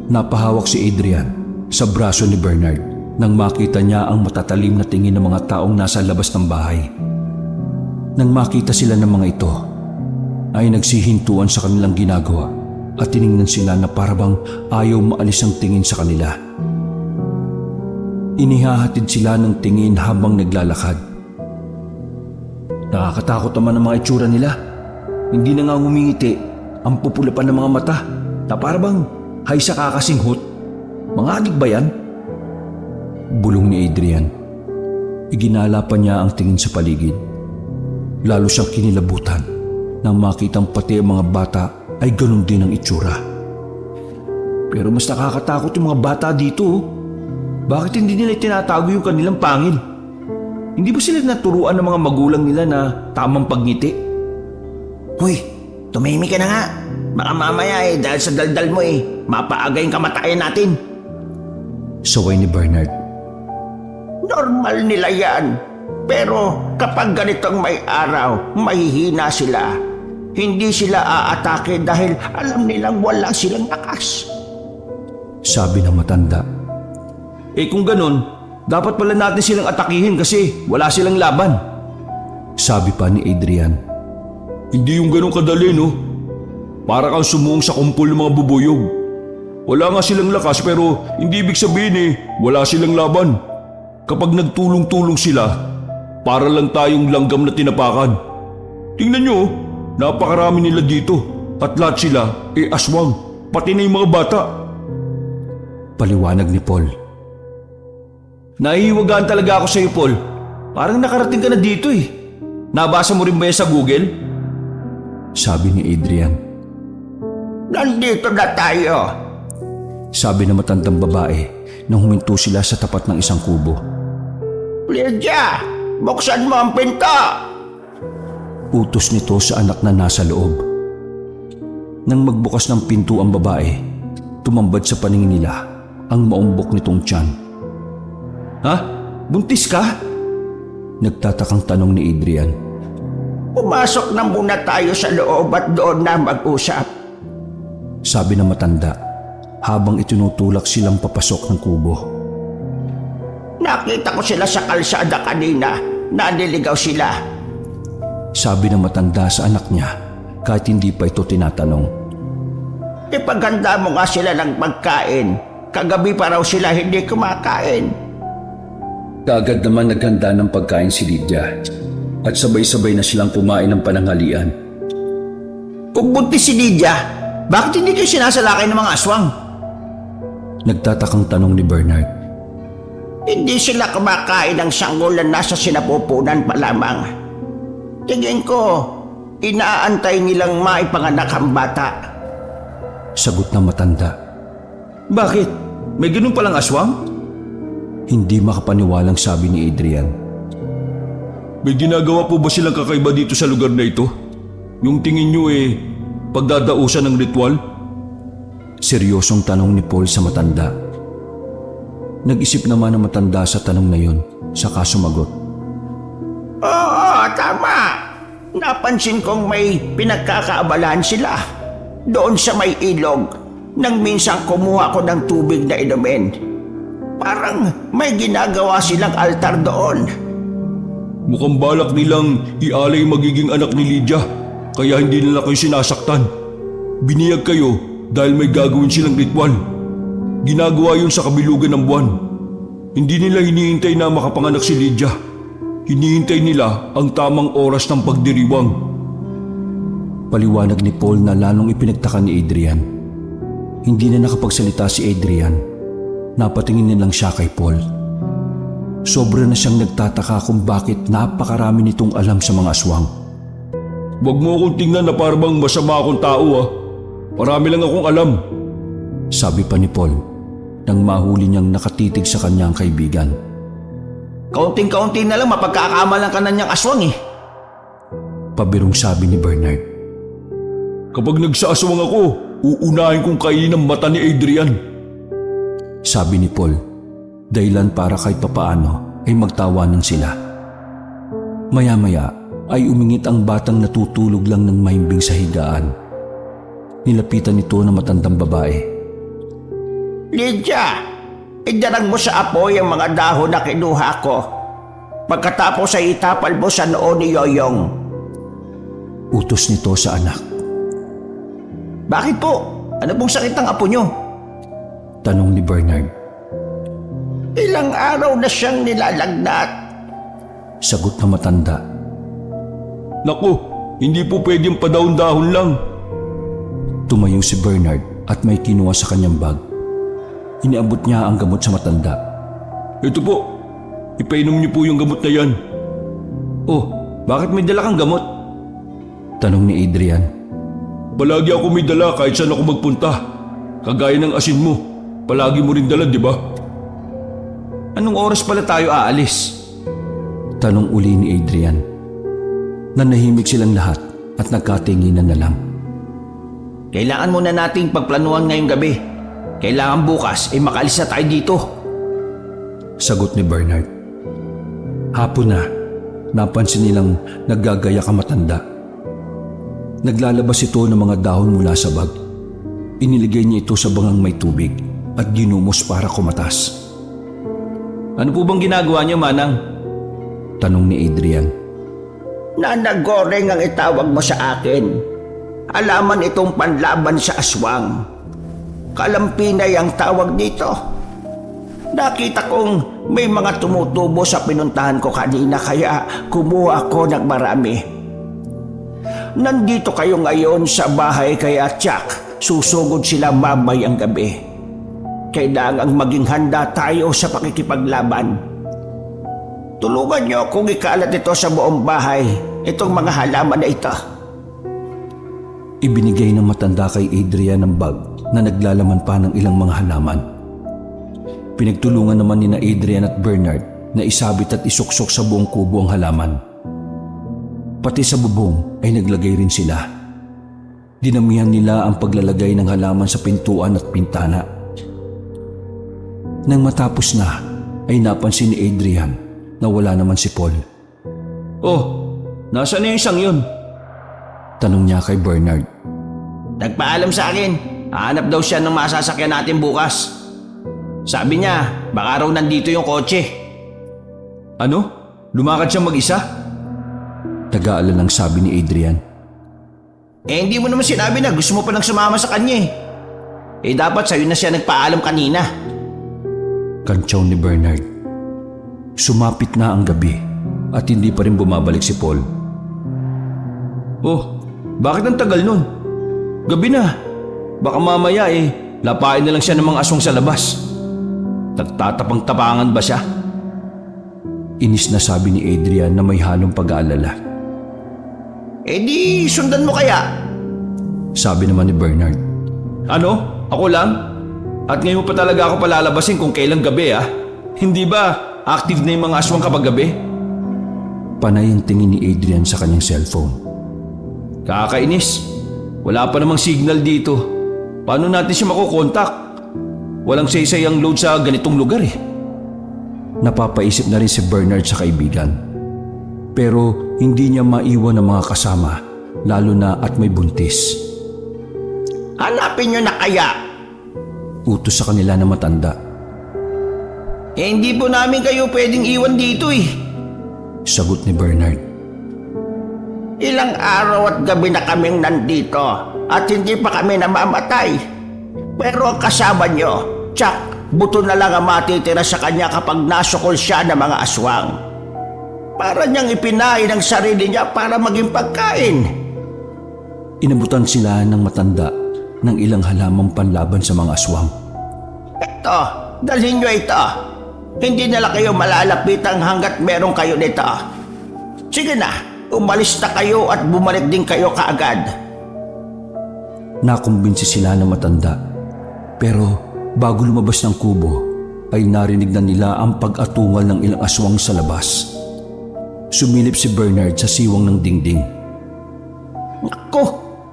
Napahawak si Adrian sa braso ni Bernard nang makita niya ang matatalim na tingin ng mga taong nasa labas ng bahay. Nang makita sila ng mga ito, ay nagsihintuan sa kanilang ginagawa at tiningnan sila na parabang ayaw maalis ang tingin sa kanila. Inihahatid sila ng tingin habang naglalakad. Nakakatakot naman ang mga itsura nila. Hindi na nga humingiti, ang pupula pa ng mga mata na parabang hay sa kakasinghot. Mga adik ba yan? Bulong ni Adrian. Iginala pa niya ang tingin sa paligid. Lalo siyang kinilabutan nang makitang pati ang mga bata ay ganun din ang itsura. Pero mas nakakatakot yung mga bata dito. Bakit hindi nila tinatago yung kanilang pangil? Hindi ba sila naturuan ng mga magulang nila na tamang pagngiti? Hoy, tumahimik ka na nga. Baka mamaya dahil sa daldal mo mapaaga yung kamatayan natin. Saway ni Bernard. Normal nila yan. Pero kapag ganitong may araw, mahihina sila. Hindi sila aatake dahil alam nilang wala silang lakas. Sabi ng matanda. Kung ganun, dapat pala natin silang atakihin kasi wala silang laban. Sabi pa ni Adrian. Hindi yung ganun kadali, no? Para kang sumuong sa kumpul ng mga bubuyog. Wala nga silang lakas pero hindi ibig sabihin wala silang laban. Kapag nagtulong-tulong sila, para lang tayong langgam na tinapakan. Tingnan nyo, napakarami nila dito at lahat sila aswang, pati na yung mga bata. Paliwanag ni Paul. Nahihiwagaan talaga ako sa iyo, Paul. Parang nakarating ka na dito Nabasa mo rin ba yan sa Google? Sabi ni Adrian. Nandito na tayo. Sabi ng matandang babae nang huminto sila sa tapat ng isang kubo. Lydia, buksan mo ang pinto. Utos nito sa anak na nasa loob. Nang magbukas ng pinto ang babae, tumambad sa paningin nila ang maumbok nitong tiyan. Ha? Buntis ka? Nagtatakang tanong ni Adrian. Pumasok na muna tayo sa loob at doon na mag-usap. Sabi ng matanda habang itinutulak silang papasok ng kubo. Nakita ko sila sa kalsada kanina. Naniligaw sila. Sabi ng matanda sa anak niya kahit hindi pa ito tinatanong. Ipaghanda mo nga sila ng pagkain. Kagabi pa raw sila hindi kumakain. Kaagad naman naghanda ng pagkain si Lydia at sabay-sabay na silang kumain ng pananghalian. Kung buntis si Lydia, bakit hindi kayo sinasalakay ng mga aswang? Nagtatakang tanong ni Bernard. Hindi sila kumakain ng sanggol na nasa sinapupunan pa lamang. Tingin ko, inaantay nilang maipanganak ang bata. Sagot ng matanda. Bakit? May ganun palang aswang? Hindi makapaniwalang sabi ni Adrian. May ginagawa po ba silang kakaiba dito sa lugar na ito? Yung tingin nyo pagdadausan ng ritual? Seryosong tanong ni Paul sa matanda. Nag-isip naman ang matanda sa tanong na yun, saka sumagot. Oo, tama. Napansin kong may pinagkakaabalahan sila. Doon sa may ilog, nang minsan kumuha ko ng tubig na inumin. Parang may ginagawa silang altar doon. Mukhang balak nilang ialay magiging anak ni Lydia, kaya hindi nila kayo sinasaktan. Biniyag kayo dahil may gagawin silang ritual. Ginagawa yun sa kabilugan ng buwan. Hindi nila hinihintay na makapanganak si Lydia. Hinihintay nila ang tamang oras ng pagdiriwang. Paliwanag ni Paul na lalong ipinagtaka ni Adrian. Hindi na nakapagsalita si Adrian. Napatingin nilang siya kay Paul. Sobra na siyang nagtataka kung bakit napakarami nitong alam sa mga aswang. Huwag mo akong tingnan na parang masama akong tao Marami lang akong alam. Sabi pa ni Paul nang mahuli niyang nakatitig sa kanyang kaibigan. Kaunting-kaunti na lang mapagkakamalan ka na niyang aswang Pabirong sabi ni Bernard. Kapag nagsaaswang ako, uunahin kong kainin ang mata ni Adrian. Sabi ni Paul, dahilan para kahit papaano ay magtawanan sila. Maya-maya ay umingit ang batang natutulog lang ng mahimbing sa higaan. Nilapitan nito na matandang babae. Lydia, idarang mo sa apoy ang mga dahon na kinuha ko. Pagkatapos ay itapal mo sa noo ni Yoyong. Utos nito sa anak. Bakit po? Ano pong sakit ng apo nyo? Tanong ni Bernard. Ilang araw na siyang nilalagnat. Sagot na matanda. Naku, hindi po pwedeng padahon-dahon lang. Tumayo si Bernard at may kinuha sa kanyang bag. Iniabot niya ang gamot sa matanda. Ito po, ipainom niyo po yung gamot na yan. Oh, bakit may dala kang gamot? Tanong ni Adrian. Palagi ako may dala kahit saan ako magpunta. Kagaya ng asin mo, palagi mo rin dala, di ba? Anong oras pala tayo aalis? Tanong uli ni Adrian. Nanahimik silang lahat at nagkatinginan na lang. Kailangan muna nating pagplanuhan ngayong gabi. Kailangan bukas ay makaalis na tayo dito. Sagot ni Bernard. Hapon na, napansin nilang naggagayak ang matanda. Naglalabas ito ng mga dahon mula sa bag. Iniligay niya ito sa bangang may tubig at ginumos para kumatas. Ano po bang ginagawa niyo, Manang? Tanong ni Adrian. Nanagoreng ang itawag mo sa akin. Alaman itong panlaban sa aswang. Kalampinay ang tawag dito. Nakita kong may mga tumutubo sa pinuntahan ko kanina kaya kumuha ako ng marami. Nandito kayo ngayon sa bahay kaya tiyak susugod sila mamayang gabi. Kailangang maging handa tayo sa pakikipaglaban. Tulungan niyo kung ikalat ito sa buong bahay, itong mga halaman na ito. Ibinigay ng matanda kay Adrian ang bag na naglalaman pa ng ilang mga halaman. Pinagtulungan naman ni Adrian at Bernard na isabit at isuksok sa buong kubo ang halaman. Pati sa bubong ay naglagay rin sila. Dinamihan nila ang paglalagay ng halaman sa pintuan at pintana. Nang matapos na, ay napansin ni Adrian na wala naman si Paul. Oh, nasaan na yung isang yun? Tanong niya kay Bernard. Nagpaalam sa akin, hahanap daw siya ng masasakyan natin bukas. Sabi niya, baka raw nandito yung kotse. Ano? Lumakad siya mag-isa? Taga-alalang sabi ni Adrian. Hindi mo naman sinabi na gusto mo pa nang sumama sa kanya eh. Dapat sa'yo na siya nagpaalam kanina. Kantsaw ni Bernard. Sumapit na ang gabi at hindi pa rin bumabalik si Paul. Oh, bakit ang tagal nun? Gabi na. Baka mamaya lapain na lang siya ng mga aswang sa labas. Nagtatapang-tapangan ba siya? Inis na sabi ni Adrian na may halong pag-aalala. Di sundan mo kaya. Sabi naman ni Bernard. Ano? Ako lang? At ngayon pa talaga ako palalabasin kung kailang gabi Hindi ba active na yung mga aswang kapag gabi? Panay ang tingin ni Adrian sa kanyang cellphone. Kakainis. Wala pa namang signal dito. Paano natin siya makukontak? Walang saysay ang load sa ganitong lugar Napapaisip na rin si Bernard sa kaibigan. Pero hindi niya maiwan ang mga kasama, lalo na at may buntis. Hanapin niyo na kaya. Utos sa kanila na matanda. Hindi po namin kayo pwedeng iwan dito Sagot ni Bernard. Ilang araw at gabi na kaming nandito at hindi pa kami namamatay. Pero ang kasama niyo, tsak, buto na lang ang matitira sa kanya kapag nasukol siya ng mga aswang. Para niyang ipinain ang sarili niya para maging pagkain. Inabutan sila ng matanda ng ilang halamang panlaban sa mga aswang. Ito, dalhin niyo ito. Hindi na lang kayo malalapitan hanggat meron kayo nito. Sige na, umalis na kayo at bumalik din kayo kaagad. Nakumbinsi sila ng matanda. Pero bago lumabas ng kubo, ay narinig na nila ang pag-atungal ng ilang aswang sa labas. Sumilip si Bernard sa siwang ng dingding. Naku,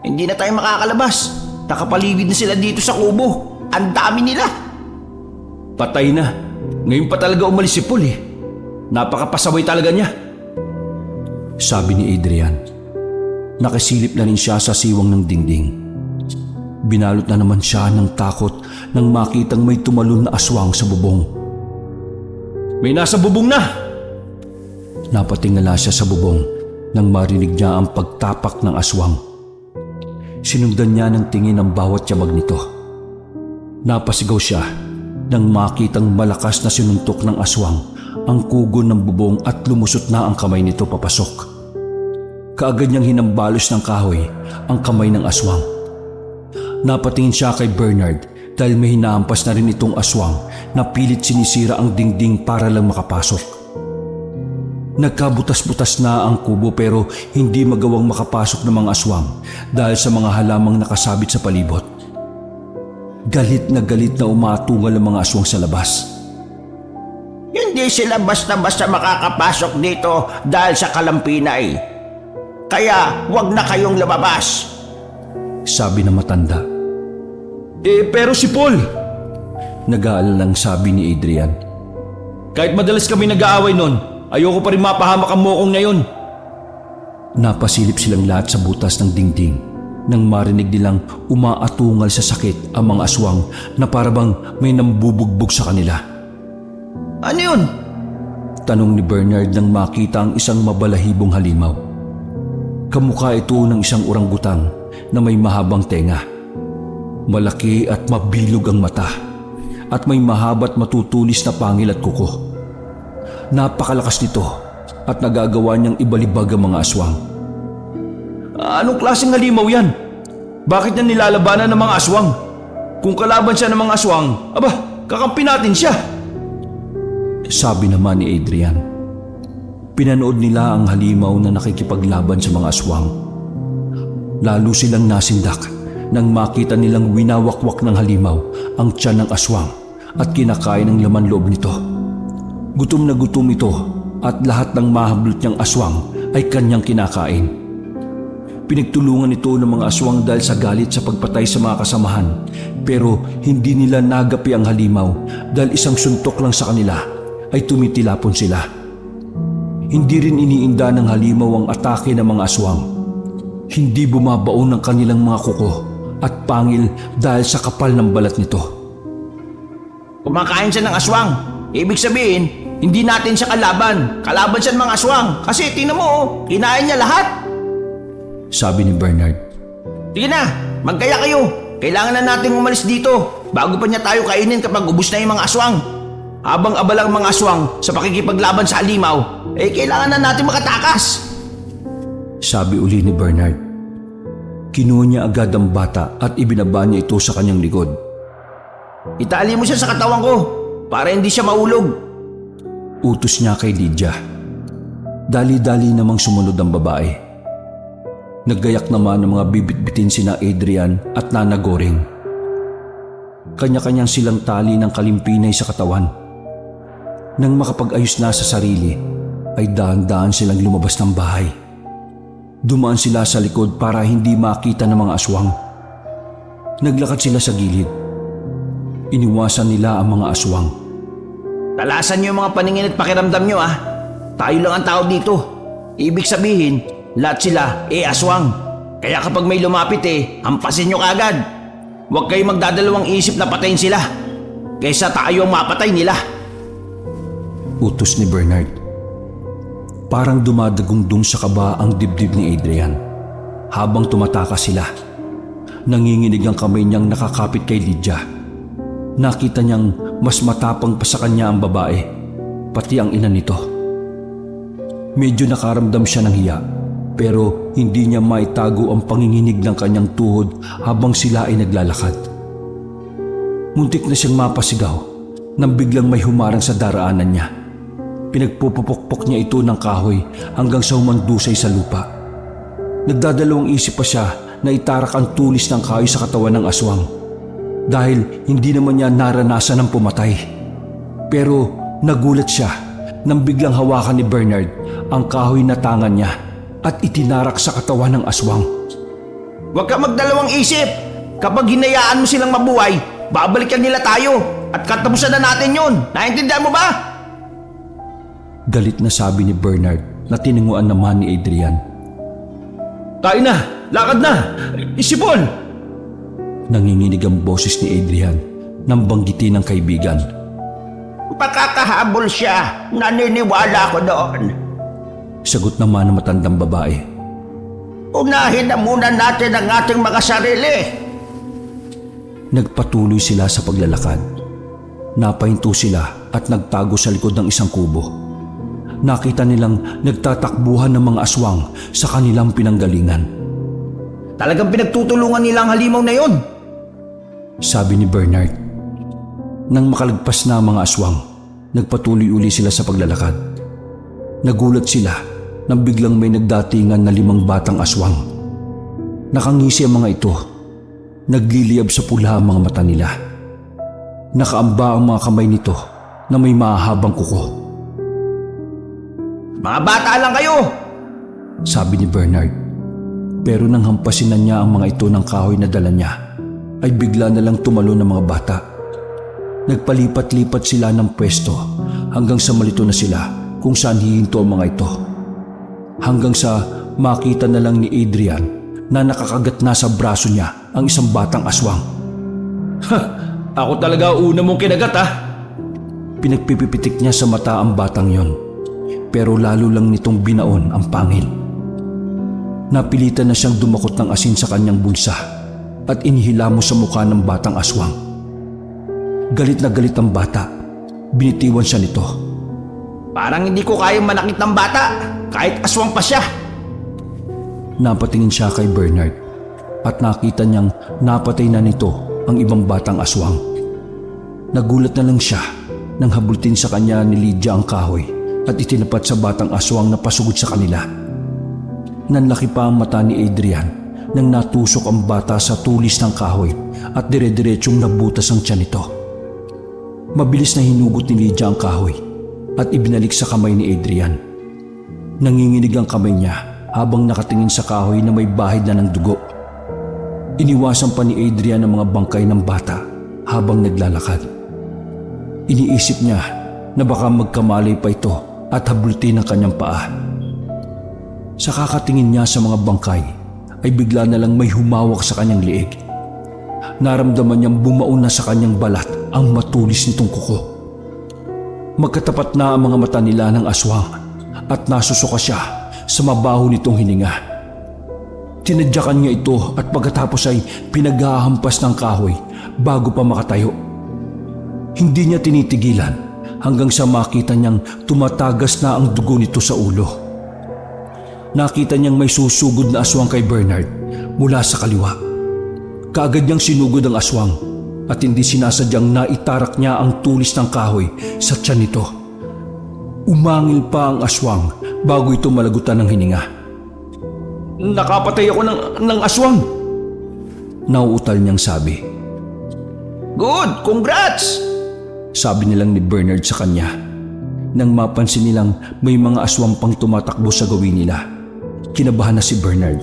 hindi na tayo makakalabas. Nakapaligid na sila dito sa kubo. Ang dami nila. Patay na. Ngayon pa talaga umalis si Paul Napakapasaway talaga niya. Sabi ni Adrian. Nakasilip na rin siya sa siwang ng dingding. Binalot na naman siya ng takot nang makitang may tumalon na aswang sa bubong. May nasa bubong na! Napatingala siya sa bubong nang marinig niya ang pagtapak ng aswang. Sinundan niya ng tingin ang bawat yamag nito. Napasigaw siya nang makitang malakas na sinuntok ng aswang ang kugon ng bubong at lumusot na ang kamay nito papasok. Kaagad niyang hinambalos ng kahoy ang kamay ng aswang. Napatingin siya kay Bernard dahil may hinahampas na rin itong aswang na pilit sinisira ang dingding para lang makapasok. Nagkabutas-butas na ang kubo pero hindi magawang makapasok ng mga aswang dahil sa mga halamang nakasabit sa palibot. Galit na umaatungal ang mga aswang sa labas. Hindi sila basta-basta makakapasok dito dahil sa kalampinay. Kaya wag na kayong lumabas. Sabi ng matanda. Pero si Paul, Nag-aalalang sabi ni Adrian. kahit madalas kami nag-aaway nun, ayoko pa rin mapahamak ang mokong ngayon. Napasilip silang lahat sa butas ng dingding nang marinig nilang umaatungal sa sakit ang mga aswang na parabang may nambubugbog sa kanila. Ano yun? Tanong ni Bernard nang makita ang isang mabalahibong halimaw. Kamukha ito ng isang orangutang na may mahabang tenga. Malaki at mabilog ang mata at may mahaba't matutulis na pangil at kuko. Napakalakas nito at nagagawa niyang ibalibag ang mga aswang. Anong klaseng halimaw yan? Bakit niya nilalabanan ng mga aswang? Kung kalaban siya ng mga aswang, kakampi natin siya. Sabi naman ni Adrian. Pinanood nila ang halimaw na nakikipaglaban sa mga aswang. Lalo silang nasindak nang makita nilang winawakwak ng halimaw ang tiyan ng aswang at kinakain ang laman loob nito. Gutom na gutom ito at lahat ng mahablot niyang aswang ay kanyang kinakain. Pinagtulungan ito ng mga aswang dahil sa galit sa pagpatay sa mga kasamahan, pero hindi nila nagapi ang halimaw dahil isang suntok lang sa kanila ay tumitilapon sila. Hindi rin iniinda ng halimaw ang atake ng mga aswang. Hindi bumabaon ang kanilang mga kuko at pangil dahil sa kapal ng balat nito. Kumakain siya ng aswang. Ibig sabihin, hindi natin siya kalaban. Kalaban siya ng mga aswang. Kasi tingnan mo, kinain niya lahat. Sabi ni Bernard. Sige na, magkaya kayo. Kailangan na natin umalis dito bago pa niya tayo kainin kapag ubos na yung mga aswang. Habang abalang mga aswang sa pakikipaglaban sa halimaw, kailangan na natin makatakas. Sabi uli ni Bernard. Kinuha niya agad ang bata at ibinaba niya ito sa kanyang likod. Itali mo siya sa katawan ko para hindi siya maulog. Utos niya kay Lydia. Dali-dali namang sumunod ang babae. Naggayak naman ng mga bibit-bitin sina Adrian at Nana Goring. Kanya-kanyang silang tali ng kalimpinay sa katawan. Nang makapag-ayos na sa sarili, ay dahan-dahan silang lumabas ng bahay. Dumaan sila sa likod para hindi makita ng mga aswang. Naglakad sila sa gilid. Iniwasan nila ang mga aswang. Talasan niyo yung mga paningin at pakiramdam niyo Tayo lang ang tao dito. Ibig sabihin, lahat sila aswang. Kaya kapag may lumapit hampasin niyo kagad. Huwag kayong magdadalawang isip na patayin sila. Kaysa tayo ang mapatay nila. Utos ni Bernard. Parang dumadagungdong sa kaba ang dibdib ni Adrian habang tumatakas sila. Nanginginig ang kamay niyang nakakapit kay Lydia. Nakita niyang mas matapang pa sa kanya ang babae, pati ang ina nito. Medyo nakaramdam siya ng hiya, pero hindi niya maitago ang panginginig ng kanyang tuhod habang sila ay naglalakad. Muntik na siyang mapasigaw nang biglang may humarang sa daraanan niya. Pinagpupupokpok niya ito ng kahoy hanggang sa humandusay sa lupa. Nagdadalawang isip pa siya na itarak ang tulis ng kahoy sa katawan ng aswang dahil hindi naman niya naranasan ang pumatay. Pero nagulat siya nang biglang hawakan ni Bernard ang kahoy na tangan niya at itinarak sa katawan ng aswang. Huwag ka magdalawang isip. Kapag hinayaan mo silang mabuhay, babalikan nila tayo at katapusan na natin yun. Naintindihan mo ba? Galit na sabi ni Bernard na tinunguan naman ni Adrian. Tayo na! Lakad na! Si Paul! Nanginginig ang boses ni Adrian nang banggitin ng kaibigan. Pakakahabol siya. Naniniwala ko doon. Sagot naman ng matandang babae. Unahin na muna natin ang ating mga sarili. Nagpatuloy sila sa paglalakad. Napahinto sila at nagtago sa likod ng isang kubo. Nakita nilang nagtatakbuhan ng mga aswang sa kanilang pinanggalingan. Talagang pinagtutulungan nila ang halimaw na yon. Sabi ni Bernard. Nang makalagpas na ang mga aswang, nagpatuloy uli sila sa paglalakad. Nagulat sila nang biglang may nagdatingan na 5 batang aswang. Nakangisi ang mga ito. Nagliliyab sa pula ang mga mata nila. Nakaamba ang mga kamay nito na may mahahabang kuko. Mga bata lang kayo. Sabi ni Bernard. Pero nang hampasin na niya ang mga ito ng kahoy na dala niya, ay bigla na lang tumalo ng mga bata. Nagpalipat-lipat sila ng pwesto hanggang sa malito na sila kung saan hihinto ang mga ito. Hanggang sa makita na lang ni Adrian na nakakagat na sa braso niya ang isang batang aswang. Ako talaga una mong kinagat ha. Pinagpipipitik niya sa mata ang batang yon, pero lalo lang nitong binaon ang pangil. Napilitan na siyang dumakot ng asin sa kanyang bulsa at inihilamo sa mukha ng batang aswang. Galit na galit ang bata. Binitiwan siya nito. Parang hindi ko kayang manakit ng bata, kahit aswang pa siya. Napatingin siya kay Bernard at nakita niyang napatay na nito ang ibang batang aswang. Nagulat na lang siya nang habultin sa kanya ni Lydia ang kahoy at itinapat sa batang aswang na pasugod sa kanila. Nanlaki pa ang mata ni Adrian nang natusok ang bata sa tulis ng kahoy at dire-diretsyong nabutas ang tiyan nito. Mabilis na hinugot ni Lydia ang kahoy at ibinalik sa kamay ni Adrian. Nanginginig ang kamay niya habang nakatingin sa kahoy na may bahid na ng dugo. Iniwasan pa ni Adrian ang mga bangkay ng bata habang naglalakad. Iniisip niya na baka magkamalay pa ito at habultin ang kanyang paa. Sa kakatingin niya sa mga bangkay ay bigla na lang may humawak sa kanyang liig. Naramdaman niyang bumaon na sa kanyang balat ang matulis nitong kuko. Magkatapat na ang mga mata nila ng aswang at nasusuka siya sa mabaho nitong hininga. Tinadyakan niya ito at pagkatapos ay pinaghahampas ng kahoy bago pa makatayo. Hindi niya tinitigilan hanggang sa makita niyang tumatagas na ang dugo nito sa ulo. Nakita niyang may susugod na aswang kay Bernard mula sa kaliwa. Kaagad niyang sinugod ang aswang at hindi sinasadyang naitarak niya ang tulis ng kahoy sa tiyan nito. Umangil pa ang aswang bago ito malagutan ng hininga. Nakapatay ako ng aswang. Nauutal niyang sabi. Good, congrats! Sabi nilang ni Bernard sa kanya. Nang mapansin nilang may mga aswang pang tumatakbo sa gawin nila, kinabahan na si Bernard.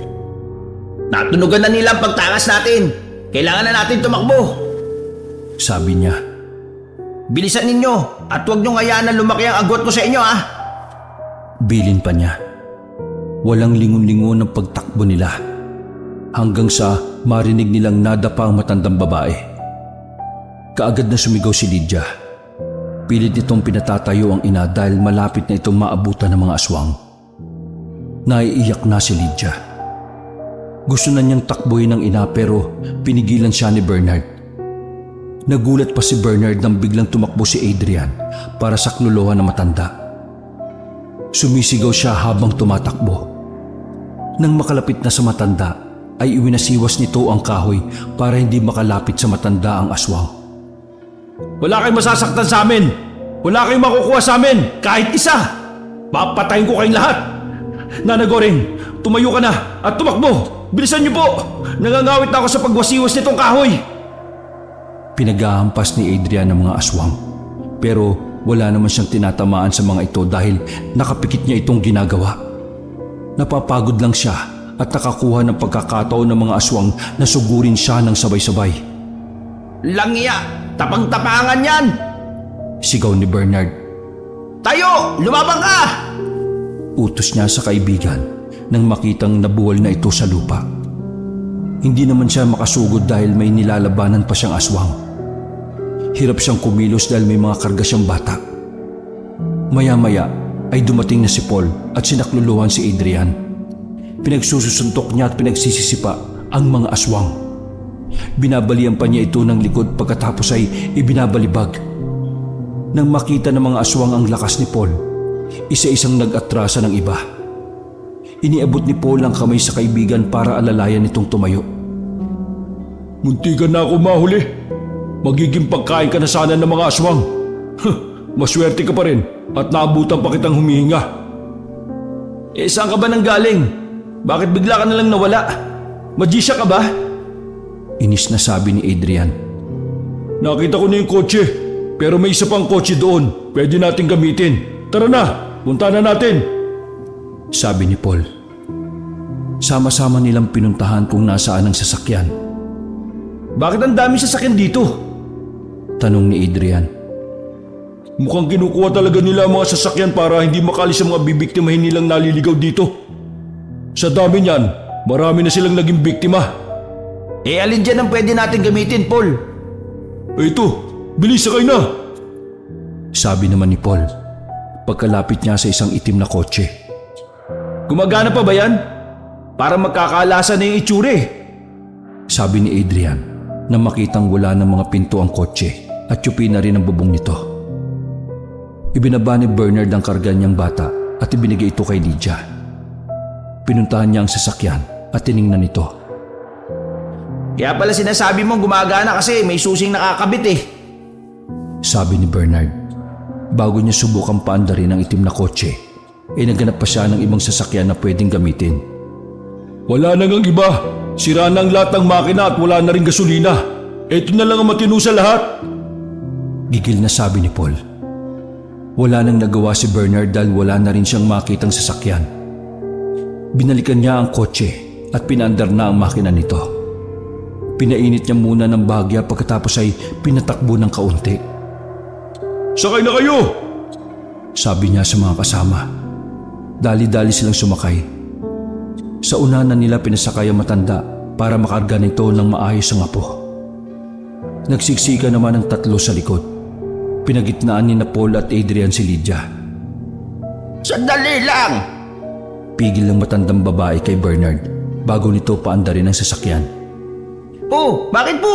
Natunugan na nila ang pagtakas natin. Kailangan na natin tumakbo. Sabi niya. Bilisan ninyo at huwag niyong hayaan na lumaki ang agwat ko sa inyo ha. Bilin pa niya. Walang lingon-lingon ang pagtakbo nila hanggang sa marinig nilang nadapa ang matandang babae. Kaagad na sumigaw si Lydia. Pilit nitong pinatatayo ang ina dahil malapit na itong maabutan ng mga aswang. Naiiyak na si Lydia. Gusto na niyang takbuhin ang ina pero pinigilan siya ni Bernard. Nagulat pa si Bernard nang biglang tumakbo si Adrian para saklolohan ng matanda. Sumisigaw siya habang tumatakbo. Nang makalapit na sa matanda ay iwinasiwas nito ang kahoy para hindi makalapit sa matanda ang aswang. Wala kayong masasaktan sa amin. Wala kayong makukuha sa amin. Kahit isa. Papatayin ko kayong lahat. Nana Goreng, tumayo ka na at tumakbo. Bilisan niyo po. Nangangawit na ako sa pagwasiwas nitong kahoy. Pinaghahampas ni Adrian ang mga aswang. Pero wala naman siyang tinatamaan sa mga ito dahil nakapikit niya itong ginagawa. Napapagod lang siya at nakakuha ng pagkakataon ng mga aswang na sugurin siya ng sabay-sabay. Langya! Tapang-tapangan yan! Sigaw ni Bernard. Tayo! Lumabang ka! Utos niya sa kaibigan nang makitang nabuwal na ito sa lupa. Hindi naman siya makasugod dahil may nilalabanan pa siyang aswang. Hirap siyang kumilos dahil may mga karga siyang bata. Maya-maya ay dumating na si Paul at sinakluluhan si Adrian. Pinagsusuntok niya at pinagsisisipa ang mga aswang. Binabalian pa niya ito ng likod pagkatapos ay ibinabalibag. Nang makita ng mga aswang ang lakas ni Paul, isa-isang nag-atrasa ng iba. Iniabot ni Paul ang kamay sa kaibigan para alalayan nitong tumayo. Muntikan na ako mahuli. Magiging pagkain ka na sana ng mga aswang. Maswerte ka pa rin at naabutan pa kitang humihinga. Saan ka ba nang galing? Bakit bigla ka na lang nawala? Magisya ka ba? Inis na sabi ni Adrian. Nakita ko na yung kotse, pero may isa pang kotse doon. Pwede natin gamitin. Tara na, punta na natin. Sabi ni Paul. Sama-sama nilang pinuntahan kung nasaan ang sasakyan. Bakit ang dami sasakyan dito? Tanong ni Adrian. Mukhang kinukuha talaga nila ang mga sasakyan para hindi makalis ang mga bibiktimahin nilang naliligaw dito. Sa dami niyan, marami na silang naging biktima. Alin dyan ang pwede natin gamitin, Paul? Ito, bilis sakay na. Sabi naman ni Paul, pagkalapit niya sa isang itim na kotse. Gumagana pa ba yan? Para magkakaalasa na yung itsure. Sabi ni Adrian na makitang wala ng mga pinto ang kotse at yupi na rin ang bubong nito. Ibinaba ni Bernard ang karga niyang bata at ibinigay ito kay Lydia. Pinuntahan niya ang sasakyan at tiningnan ito. Kaya pala sinasabi mong gumagana kasi may susing nakakabit eh. Sabi ni Bernard. Bago niya subukang paandarin ang itim na kotse, ay naghanap pa siya ng ibang sasakyan na pwedeng gamitin. Wala na ngang iba. Sira na ang lahat ng makina at wala na rin gasolina. Ito na lang ang matino sa lahat. Gigil na sabi ni Paul. Wala nang nagawa si Bernard dahil wala na rin siyang makitang sasakyan. Binalikan niya ang kotse at pinaandar na ang makina nito. Pinainit niya muna ng bahagya pagkatapos ay pinatakbo ng kaunti. Sakay na kayo! Sabi niya sa mga kasama. Dali-dali silang sumakay. Sa unahan nila pinasakay ang matanda para makarga nito ng maayos ang apo. Nagsiksika naman ang tatlo sa likod. Pinagitnaan ni Paul at Adrian si Lydia. Sandali lang! Pigil ng matandang babae kay Bernard bago nito paandarin ang sasakyan. Oh, bakit po?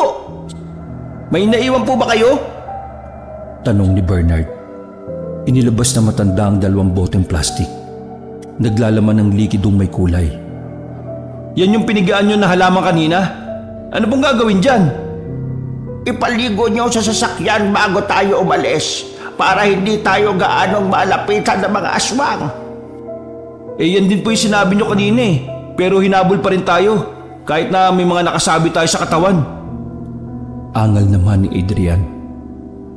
May naiwan po ba kayo? Tanong ni Bernard. Inilabas na matanda ang 2 boteng plastik. Naglalaman ng likidong may kulay. Yan yung pinigaan nyo na halaman kanina? Ano pong gagawin dyan? Ipaligo nyo sa sasakyan bago tayo umalis para hindi tayo gaanong malapitan ng mga aswang. Yan din po yung sinabi nyo kanina eh. Pero hinabol pa rin tayo kahit na may mga nakasabi tayo sa katawan. Angal naman ni Adrian.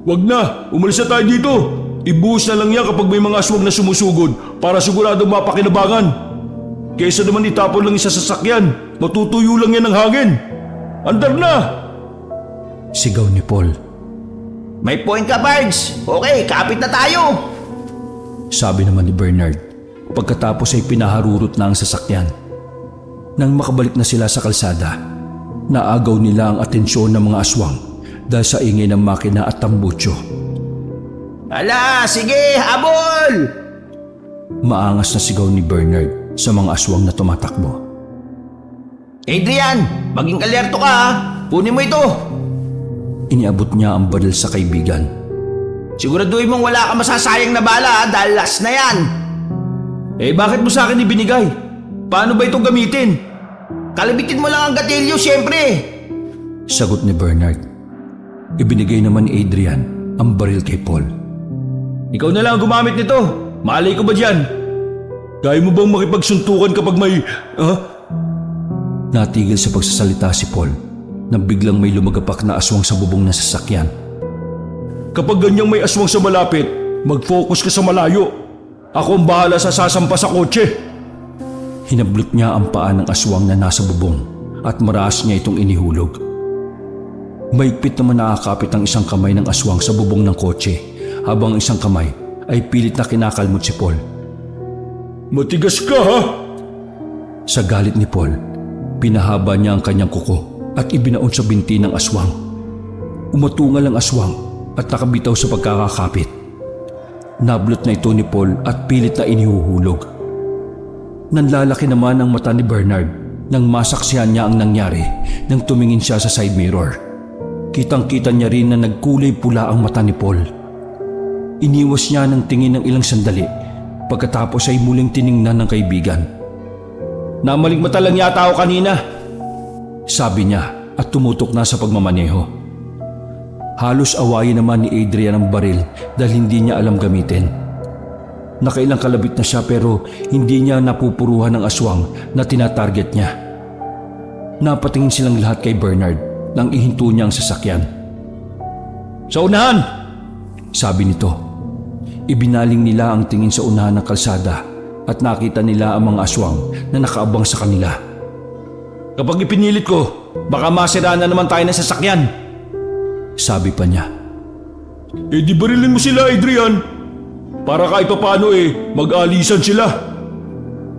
Wag na, umalis na tayo dito. Ibuhos na lang yan kapag may mga aswang na sumusugod para sigurado mapakinabangan. Kaysa naman itapon lang isa sa sasakyan, matutuyo lang yan ng hangin. Andar na! Sigaw ni Paul. May point ka, Bards. Okay, kapit na tayo. Sabi naman ni Bernard. Pagkatapos ay pinaharurot na ang sasakyan. Nang makabalik na sila sa kalsada, naagaw nila ang atensyon ng mga aswang dahil sa ingay ng makina at tambutso. Ala, sige, habol! Maangas na sigaw ni Bernard sa mga aswang na tumatakbo. Adrian, maging alerto ka ha. Punin mo ito. Iniabot niya ang baril sa kaibigan. Siguraduhin mong wala ka masasayang na bala ha, dahil last na yan. Bakit mo sa akin ibinigay? Paano ba ito gamitin? Kalabitin mo lang ang gatilyo, siyempre. Sagot ni Bernard. Ibinigay naman ni Adrian ang baril kay Paul. Ikaw na lang gumamit nito. Malay ko ba dyan? Kaya mo bang makipagsuntukan kapag may... Natigil sa pagsasalita si Paul nang biglang may lumagapak na aswang sa bubong ng sasakyan. Kapag ganyang may aswang sa malapit, mag-focus ka sa malayo. Ako ang bahala sa sasampa sa kotse. Hinablot niya ang paa ng aswang na nasa bubong at maraas niya itong inihulog. Maigpit naman nakakapit ang isang kamay ng aswang sa bubong ng kotse habang ang isang kamay ay pilit na kinakalmot si Paul. Matigas ka ha? Sa galit ni Paul, pinahaba niya ang kanyang kuko at ibinaon sa binti ng aswang. Umatungal ang aswang at nakabitaw sa pagkakakapit. Nablot na ito ni Paul at pilit na inihuhulog. Nanlalaki naman ang mata ni Bernard nang masaksihan niya ang nangyari nang tumingin siya sa side mirror. Kitang-kita niya rin na nagkulay pula ang mata ni Paul. Iniwas niya ng tingin ng ilang sandali pagkatapos ay muling tiningnan ng kaibigan. Namaligmata lang yata ako kanina. Sabi niya at tumutok na sa pagmamaneho. Halos awayin naman ni Adrian ang baril dahil hindi niya alam gamitin. Nakailang kalabit na siya pero hindi niya napupuruhan ng aswang na tinatarget niya. Napatingin silang lahat kay Bernard nang ihinto niya ang sasakyan. Sa unahan! Sabi nito. Ibinaling nila ang tingin sa unahan ng kalsada at nakita nila ang mga aswang na nakaabang sa kanila. Kapag ipinilit ko, baka masira na naman tayo ng sasakyan. Sabi pa niya. Eh di barilin mo sila, Adrian. Para kahit paano mag-alisan sila.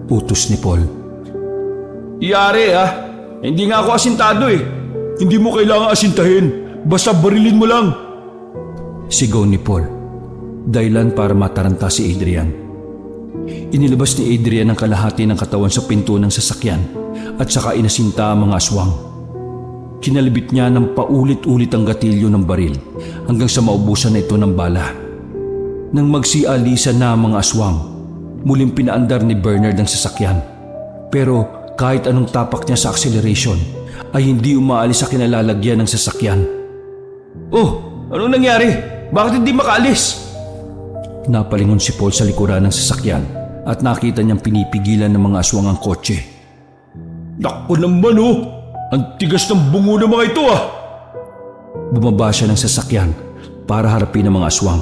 Utos ni Paul. Iyari hindi nga ako asintado Hindi mo kailangan asintahin. Basta barilin mo lang. Sigaw ni Paul. Dahilan para mataranta si Adrian. Inilabas ni Adrian ang kalahati ng katawan sa pinto ng sasakyan at saka inasinta ang mga aswang. Kinalibit niya ng paulit-ulit ang gatilyo ng baril hanggang sa maubusan na ito ng bala. Nang magsialisan na ang mga aswang, muling pinaandar ni Bernard ang sasakyan. Pero kahit anong tapak niya sa acceleration, ay hindi umaalis sa kinalalagyan ng sasakyan. Oh, anong nangyari? Bakit hindi makaalis? Napalingon si Paul sa likuran ng sasakyan at nakita niyang pinipigilan ng mga aswang ang kotse. Naku naman ang tigas ng bungo ng mga ito Bumaba siya ng sasakyan para harapin ang mga aswang.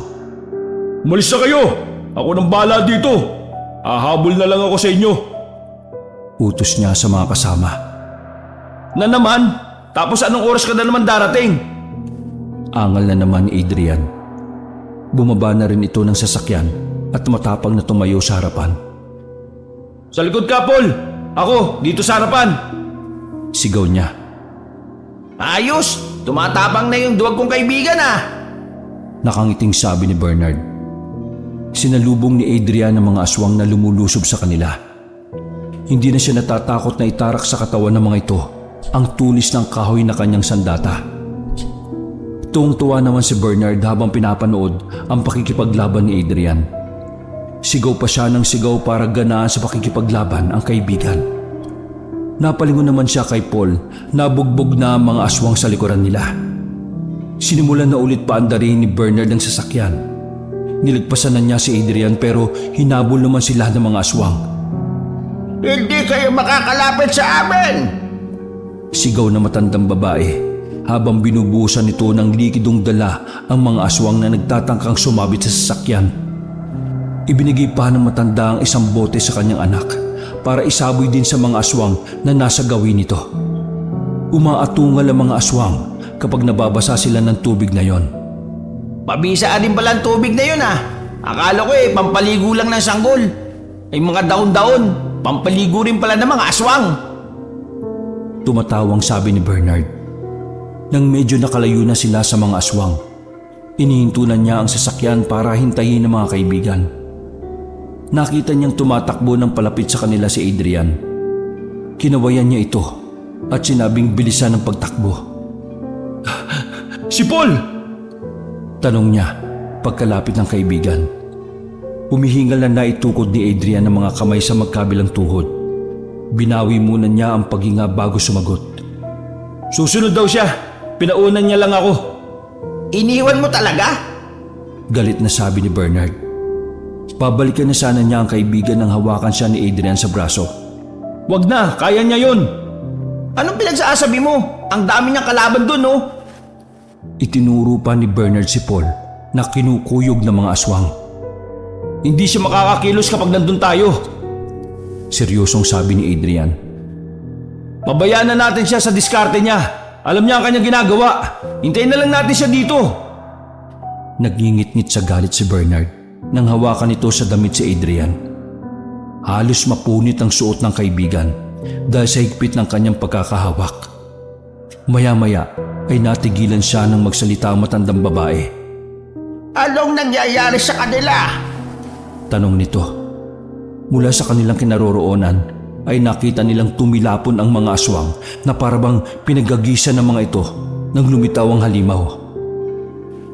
Umalis na kayo! Ako nang bahala dito! Ahabol na lang ako sa inyo! Utos niya sa mga kasama. Na naman? Tapos anong oras ka na naman darating? Angal na naman ni Adrian. Bumaba na rin ito ng sasakyan at matapang na tumayo sa harapan. Sa likod ka, Paul! Ako, dito sa harapan! Sigaw niya. Ayos! Tumatapang na yung duwag kong kaibigan Nakangiting sabi ni Bernard. Sinalubong ni Adrian ang mga aswang na lumulusob sa kanila. Hindi na siya natatakot na itarak sa katawan ng mga ito ang tulis ng kahoy na kanyang sandata. Tuwang-tuwa naman si Bernard habang pinapanood ang pakikipaglaban ni Adrian. Sigaw pa siya ng sigaw para ganaan sa pakikipaglaban ang kaibigan. Napalingon naman siya kay Paul na bugbog na ang mga aswang sa likuran nila. Sinimulan na ulit paandarin ni Bernard ang sasakyan. Nilagpasan na niya si Adrian pero hinabol naman sila ng mga aswang. Hindi kayo makakalapit sa amin! Sigaw na matandang babae habang binubuhusan nito ng likidong dala ang mga aswang na nagtatangkang sumabit sa sasakyan. Ibinigay pa ng matanda ang isang bote sa kanyang anak para isaboy din sa mga aswang na nasa gawin nito. Umaatungal ang mga aswang kapag nababasa sila ng tubig na yon. Pabisa din pala ang tubig na yun Akala ko pampaligo lang ng sanggol. Ay mga daon-daon, pampaligo rin pala ng mga aswang. Tumatawang sabi ni Bernard. Nang medyo nakalayo na sila sa mga aswang, inihintunan niya ang sasakyan para hintayin ng mga kaibigan. Nakita niyang tumatakbo ng palapit sa kanila si Adrian. Kinawayan niya ito at sinabing bilisan ang pagtakbo. Si Paul! Tanong niya pagkalapit ng kaibigan. Humihingal na naitukod ni Adrian ng mga kamay sa magkabilang tuhod. Binawi muna niya ang paghinga bago sumagot. Susunod daw siya. Pinaunan niya lang ako. Iniwan mo talaga? Galit na sabi ni Bernard. Pabalikan na sana niya ang kaibigan nang hawakan siya ni Adrian sa braso. Wag na, kaya niya yun. Anong pinagsasabi mo? Ang dami niyang kalaban dun Itinuro pa ni Bernard si Paul na kinukuyog ng mga aswang. Hindi siya makakakilos kapag nandun tayo. Seryosong sabi ni Adrian. Pabayaan na natin siya sa diskarte niya. Alam niya ang kanyang ginagawa. Hintayin na lang natin siya dito. Nagngingit-ngit sa galit si Bernard nang hawakan ito sa damit si Adrian. Halos mapunit ang suot ng kaibigan dahil sa higpit ng kanyang pagkakahawak. Maya-maya ay natigilan siya nang magsalita ang matandang babae. Anong nangyayari sa kanila? Tanong nito. Mula sa kanilang kinaroroonan ay nakita nilang tumilapon ang mga aswang na parabang pinagagisa ng mga ito nang lumitaw ang halimaw.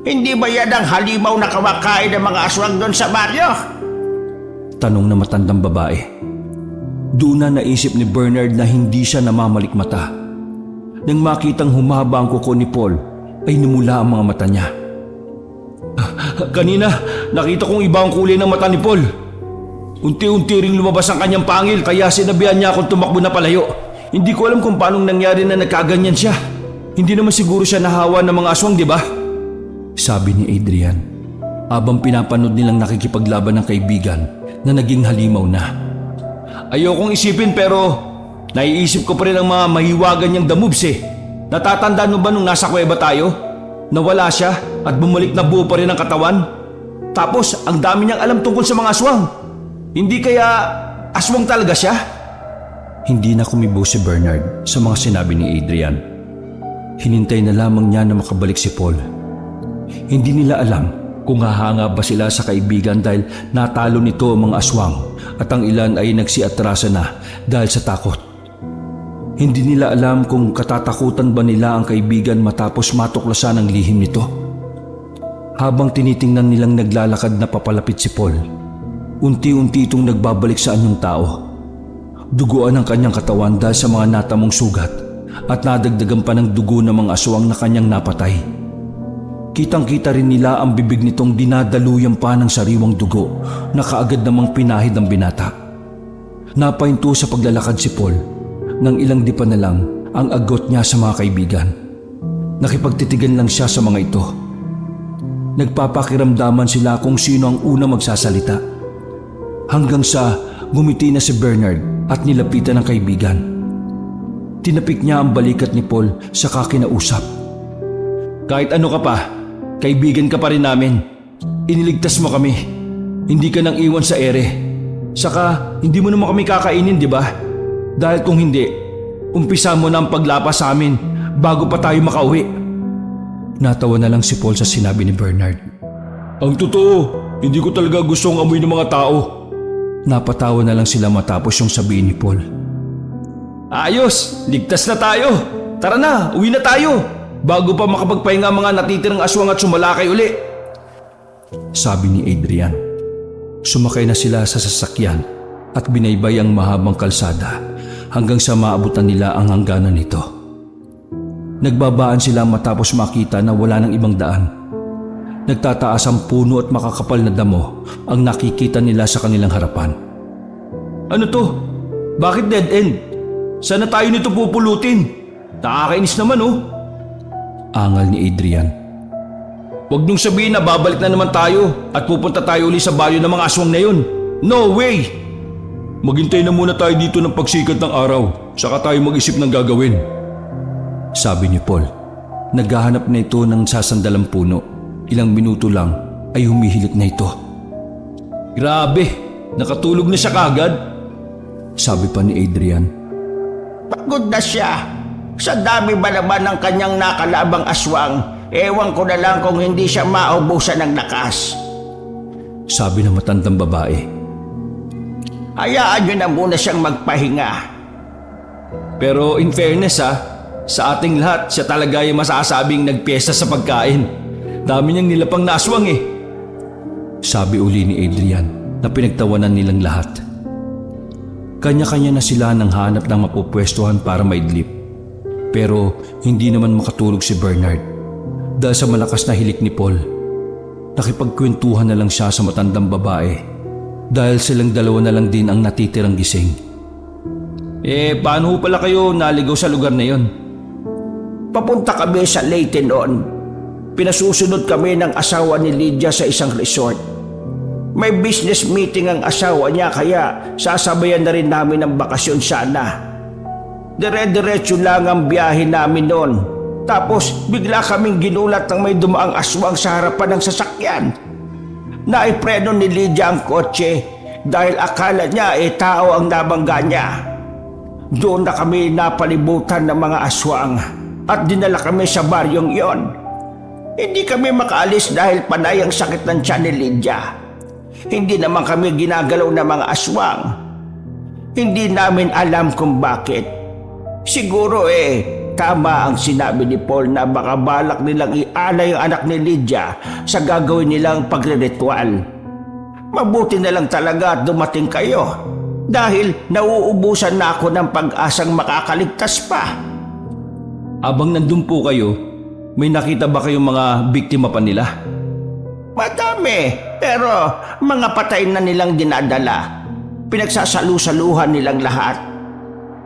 Hindi ba yan ang halimaw na kumakain ng mga aswang doon sa baryo? Tanong na matandang babae. Doon na naisip ni Bernard na hindi siya namamalikmata. Nang makitang humaba ang kuko ni Paul, ay numula ang mga mata niya. Kanina, nakita kong iba ang kulay ng mata ni Paul. Unti-unti ring lumabas ang kanyang pangil kaya sinabihan niya akong tumakbo na palayo. Hindi ko alam kung paanong nangyari na nagkaganyan siya. Hindi naman siguro siya nahawa ng mga aswang, di ba? Sabi ni Adrian, habang pinapanood nilang nakikipaglaban ng kaibigan na naging halimaw na. Ayokong isipin pero naiisip ko pa rin ang mga mahiwagan niyang the moves eh. Natatandaan mo ba nung nasa kuweba tayo? Nawala siya at bumalik na buo pa rin ang katawan? Tapos ang dami niyang alam tungkol sa mga aswang. Hindi kaya aswang talaga siya? Hindi na kumibo si Bernard sa mga sinabi ni Adrian. Hinintay na lamang niya na makabalik si Paul. Hindi nila alam kung hahanga ba sila sa kaibigan dahil natalo nito ang mga aswang at ang ilan ay nagsiatrasa na dahil sa takot. Hindi nila alam kung katatakutan ba nila ang kaibigan matapos matuklasan ang lihim nito. Habang tinitingnan nilang naglalakad na papalapit si Paul, unti-unti itong nagbabalik sa anyong tao. Duguan ang kanyang katawan dahil sa mga natamong sugat at nadagdagan pa ng dugo ng mga aswang na kanyang napatay. Kitang-kita rin nila ang bibig nitong dinadaluyan pa ng sariwang dugo na kaagad namang pinahid ang binata. Napahinto sa paglalakad si Paul nang ilang dipa na lang ang agot niya sa mga kaibigan. Nakipagtitigan lang siya sa mga ito. Nagpapakiramdaman sila kung sino ang unang magsasalita. Hanggang sa ngumiti na si Bernard at nilapitan ng kaibigan. Tinapik niya ang balikat ni Paul sa kinausap. Kahit ano ka pa, kaibigan ka pa rin namin. Iniligtas mo kami. Hindi ka nang iwan sa ere. Saka hindi mo naman kami kakainin, di ba? Dahil kung hindi, umpisa mo na ang paglapas sa amin bago pa tayo makauwi. Natawa na lang si Paul sa sinabi ni Bernard. Ang totoo, hindi ko talaga gustong amoy ng mga tao. Napatawa na lang sila matapos yung sabihin ni Paul. Ayos, ligtas na tayo. Tara na, uwi na tayo. Bago pa makapagpahinga ang mga natitirang aswang at sumalakay uli. Sabi ni Adrian. Sumakay na sila sa sasakyan at binaybay ang mahabang kalsada hanggang sa maabutan nila ang hangganan nito. Nagbabaan sila matapos makita na wala ng ibang daan. Nagtataas ang puno at makakapal na damo ang nakikita nila sa kanilang harapan. Ano to? Bakit dead end? Sana tayo nito pupulutin? Nakakainis naman oh. Angal ni Adrian. Huwag nung sabihin na babalik na naman tayo at pupunta tayo uli sa baryo ng mga aswang na yun. No way! Maghintay na muna tayo dito ng pagsikat ng araw, saka tayo mag-isip ng gagawin. Sabi ni Paul. Naghahanap na ito ng sasandalang puno. Ilang minuto lang ay humihilik na ito. Grabe, nakatulog na siya kagad. Sabi pa ni Adrian. Pagod na siya. Sa dami ba naman ng kanyang nakalabang aswang, ewan ko na lang kung hindi siya maubusan ng lakas. Sabi ng matandang babae. Hayaan nyo na muna siyang magpahinga. Pero in fairness sa ating lahat, siya talaga yung masasabing nagpiyesta sa pagkain. Dami niyang nilapang na aswang eh. Sabi uli ni Adrian na pinagtawanan nilang lahat. Kanya-kanya na sila nang hanap ng mapupwestuhan para maidlip. Pero hindi naman makatulog si Bernard dahil sa malakas na hilik ni Paul. Nakipagkwentuhan na lang siya sa matandang babae dahil silang dalawa na lang din ang natitirang gising. Paano pala kayo naligaw sa lugar na yon? Papunta kami sa Leyte noon. Pinasusunod kami ng asawa ni Lydia sa isang resort. May business meeting ang asawa niya kaya sasabayan na rin namin ng bakasyon sana. Dire-diretso lang ang biyahe namin noon. Tapos bigla kaming ginulat ng may dumaang aswang sa harapan ng sasakyan. Naipreno ni Lydia ang kotse dahil akala niya tao ang nabangga niya. Doon na kami napalibutan ng mga aswang at dinala kami sa baryong iyon. Hindi kami makaalis dahil panay ang sakit ng tiyan ni Lydia. Hindi naman kami ginagalaw ng mga aswang. Hindi namin alam kung bakit. Siguro tama ang sinabi ni Paul na baka balak nilang ialay ang anak ni Lydia sa gagawin nilang pagre-ritual. Mabuti na lang talaga at dumating kayo dahil nauubusan na ako ng pag-asang makakaligtas pa. Abang nandun po kayo, may nakita ba kayong mga biktima pa nila? Madami, pero mga patay na nilang dinadala. Pinagsasalu-saluhan nilang lahat.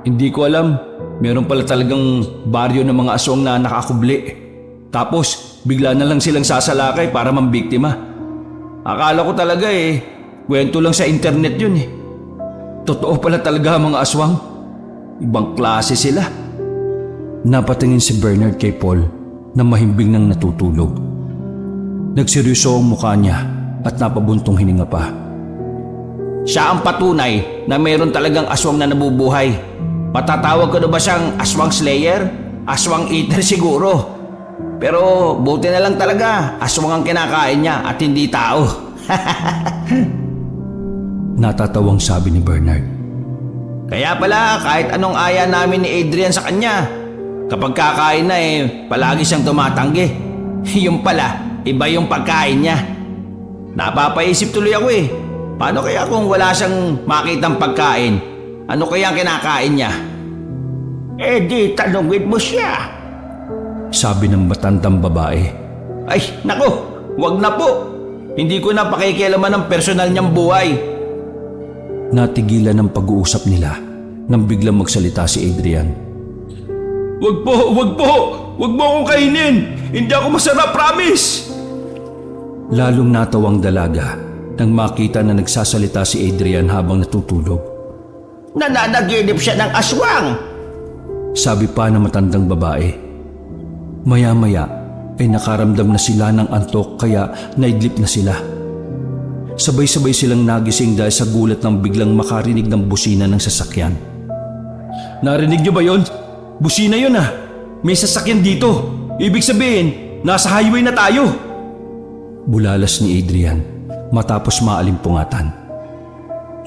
Hindi ko alam. Meron pala talagang baryo ng mga aswang na nakakubli. Tapos, bigla na lang silang sasalakay para mambiktima. Akala ko talaga kwento lang sa internet yun Totoo pala talaga ang mga aswang. Ibang klase sila. Napatingin si Bernard kay Paul na mahimbing nang natutulog. Nagseryoso ang mukha niya at napabuntong hininga pa. Siya ang patunay na mayroon talagang aswang na nabubuhay. Matatawag ko na ba siyang aswang slayer? Aswang eater siguro. Pero buti na lang talaga, aswang ang kinakain niya at hindi tao. Natatawang sabi ni Bernard. Kaya pala kahit anong aya namin ni Adrian sa kanya, kapag kakain na palagi siyang tumatanggi. Yung pala, iba yung pagkain niya. Napapaisip tuloy ako paano kaya kung wala siyang makitang pagkain? Ano kaya ang kinakain niya? Di tanungin mo siya. Sabi ng matandang babae. Ay, naku, wag na po. Hindi ko na pakikialaman ng personal niyang buhay. Natigilan ang pag-uusap nila nang biglang magsalita si Adrian. Wag po! Wag mo akong kainin! Hindi ako masarap, promise! Lalong natawang dalaga nang makita na nagsasalita si Adrian habang natutulog. Nananaginip siya ng aswang. Sabi pa ng matandang babae. Maya-maya ay nakaramdam na sila ng antok kaya naidlip na sila. Sabay-sabay silang nagising dahil sa gulat ng biglang makarinig ng busina ng sasakyan. Narinig niyo ba yon? Busina yun May sasakyan dito. Ibig sabihin, nasa highway na tayo. Bulalas ni Adrian matapos maalimpungatan.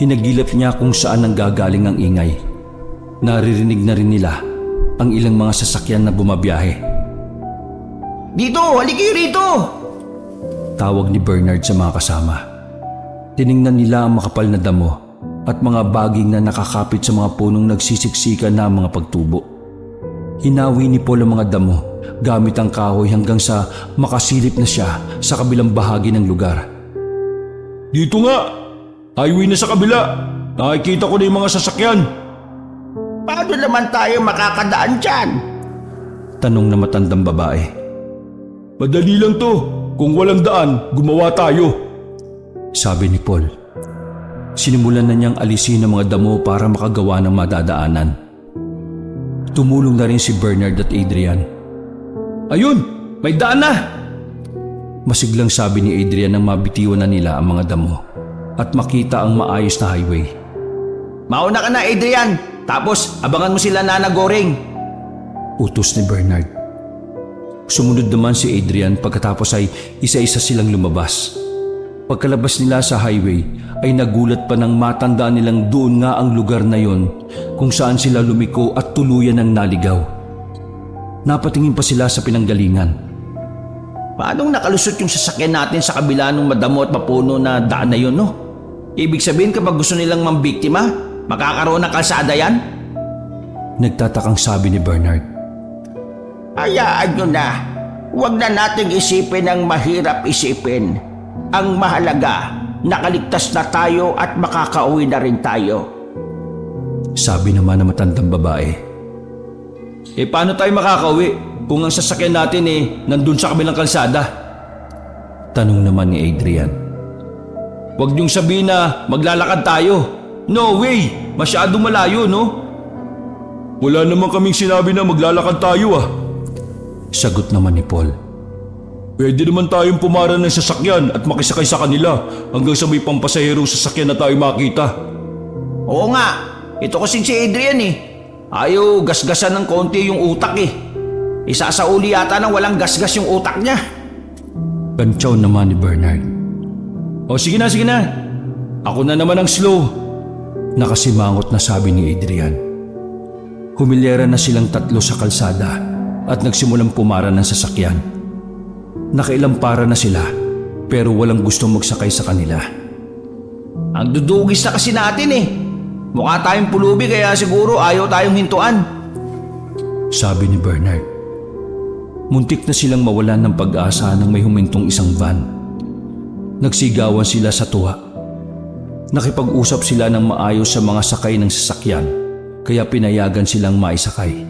Hinagilap niya kung saan nanggagaling ang ingay. Naririnig na rin nila ang ilang mga sasakyan na bumabiyahe. Dito, halika kayo rito. Tawag ni Bernard sa mga kasama. Tiningnan nila ang makapal na damo at mga baging na nakakapit sa mga punong nagsisiksikan na mga pagtubo. Hinawi ni Paul ang mga damo gamit ang kahoy hanggang sa makasilip na siya sa kabilang bahagi ng lugar. Dito nga! Highway na sa kabila! Nakikita ko na yung mga sasakyan! Paano naman tayo makakadaan dyan? Tanong na matandang babae. Madali lang to. Kung walang daan, gumawa tayo. Sabi ni Paul. Sinimulan na niyang alisin ang mga damo para makagawa ng madadaanan. Tumulong na rin si Bernard at Adrian. Ayun! May daan na! Masiglang sabi ni Adrian nang mabitiwan na nila ang mga damo at makita ang maayos na highway. Mauna ka na, Adrian. Tapos abangan mo sila Nana Goring. Utos ni Bernard. Sumunod naman si Adrian pagkatapos ay isa-isa silang lumabas. Pagkalabas nila sa highway ay nagulat pa nang matandaan nilang doon nga ang lugar na yon kung saan sila lumiko at tuluyan ng naligaw. Napatingin pa sila sa pinanggalingan. Paanong nakalusot yung sasakyan natin sa kabila ng madamo at mapuno na daan na yun, no? Ibig sabihin kapag gusto nilang mambiktima, makakaroon ng kalsada yan? Nagtatakang sabi ni Bernard. Hayaan nyo na. Huwag na nating isipin ang mahirap isipin. Ang mahalaga, nakaligtas na tayo at makakauwi na rin tayo. Sabi naman ng matandang babae. Paano tayo makakauwi kung ang sasakyan natin nandun sa kabilang kalsada? Tanong naman ni Adrian. Huwag niyong sabihin na maglalakad tayo. No way! Masyadong malayo, no? Wala naman kaming sinabi na maglalakad tayo Sagot naman ni Paul. Pwede naman tayong pumara ng sasakyan at makisakay sa kanila hanggang sa may pampasaherong sasakyan na tayo makita. Oo nga, ito kasing si Adrian Ayaw gasgasan ng konti yung utak Isasauli yata ng walang gasgas yung utak niya. Kantsaw naman ni Bernard. O sige na, sige na. Ako na naman ang slow. Nakasimangot na sabi ni Adrian. Humilera na silang tatlo sa kalsada at nagsimulang pumara ng sasakyan. Nakailampara na sila pero walang gustong magsakay sa kanila. Ang dudugis na kasi natin eh. Mukha tayong pulubi kaya siguro ayaw tayong hintuan. Sabi ni Bernard. Muntik na silang mawalan ng pag-asa nang may humintong isang van. Nagsigawan sila sa tuwa. Nakipag-usap sila ng maayos sa mga sakay ng sasakyan kaya pinayagan silang maisakay.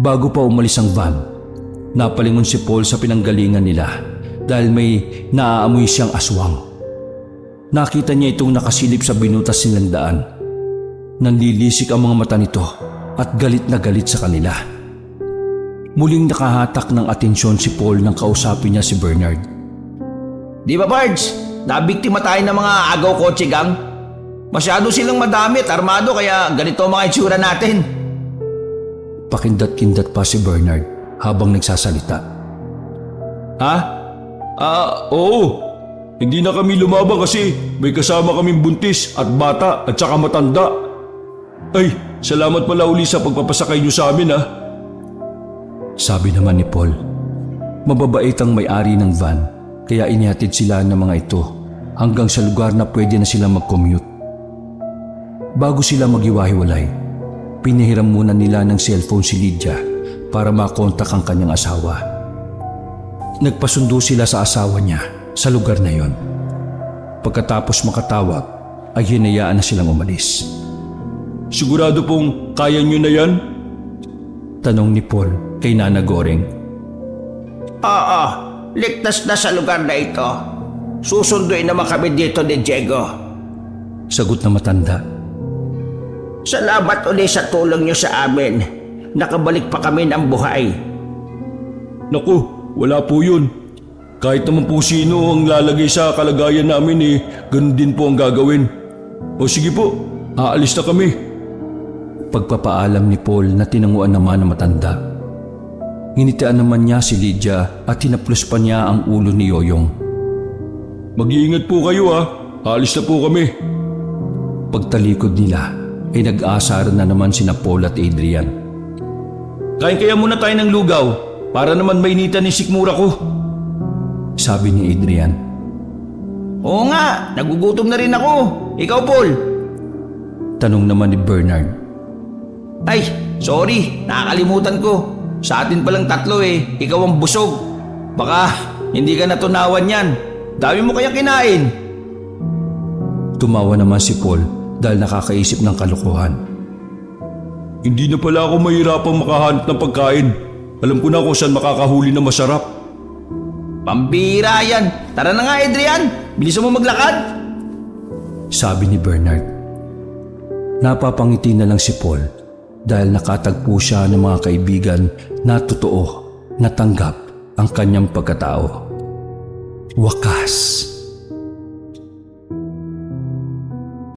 Bago pa umalis ang van, napalingon si Paul sa pinanggalingan nila dahil may naaamoy siyang aswang. Nakita niya itong nakasilip sa binutas nilang daan. Nanlilisik ang mga mata nito at galit na galit sa kanila. Muling nakahatak ng atensyon si Paul nang kausapin niya si Bernard. Di ba, Pards? Nabiktima tayo ng mga agaw kotse gang. Masyado silang madami at armado kaya ganito ang mga itsura natin. Pakindat-kindat pa si Bernard habang nagsasalita. Ha? Oo. Hindi na kami lumaban kasi may kasama kaming buntis at bata at saka matanda. Ay, salamat pala uli sa pagpapasakay niyo sa amin ha. Sabi naman ni Paul. Mababait ang may-ari ng van kaya inihatid sila ng mga ito hanggang sa lugar na pwede na sila mag-commute. Bago sila maghiwa-hiwalay, pinahiram muna nila ng cellphone si Lydia para makontak ang kanyang asawa. Nagpasundo sila sa asawa niya sa lugar na yon. Pagkatapos makatawag ay hinayaan na silang umalis. Sigurado pong kaya niyo na yan? Tanong ni Paul kay Nana Goreng. Oo, ligtas na sa lugar na ito. Susunduin naman kami dito ni Diego. Sagot na matanda. Salamat uli sa tulong niyo sa amin. Nakabalik pa kami ng buhay. Naku, wala po yun. Kahit naman po sino ang lalagay sa kalagayan namin ganun din po ang gagawin. O sige po, aalis na kami. Pagpapaalam ni Paul na tinanguan naman ng matanda. Hinitian naman niya si Lydia at hinaplos pa niya ang ulo ni Yoyong. Mag-iingat po kayo ha, aalis na po kami. Pagtalikod nila ay nag-aasar na naman sina Paul at Adrian. Kain kaya muna tayo ng lugaw para naman mainitan ni sikmura ko. Sabi ni Adrian. Oo nga, nagugutom na rin ako. Ikaw, Paul? Tanong naman ni Bernard. Ay, sorry, nakakalimutan ko. Sa atin palang tatlo ikaw ang busog. Baka hindi ka natunawan yan. Dami mo kayang kinain. Tumawa naman si Paul dahil nakakaisip ng kalokohan. Hindi na pala ako mahirapang makahanap ng pagkain. Alam ko na kung saan makakahuli na masarap. Pambira yan. Tara na nga, Adrian. Bilisan mo maglakad. Sabi ni Bernard. Napapangiti na lang si Paul dahil nakatagpo siya ng mga kaibigan na totoo natanggap ang kanyang pagkatao. Wakas.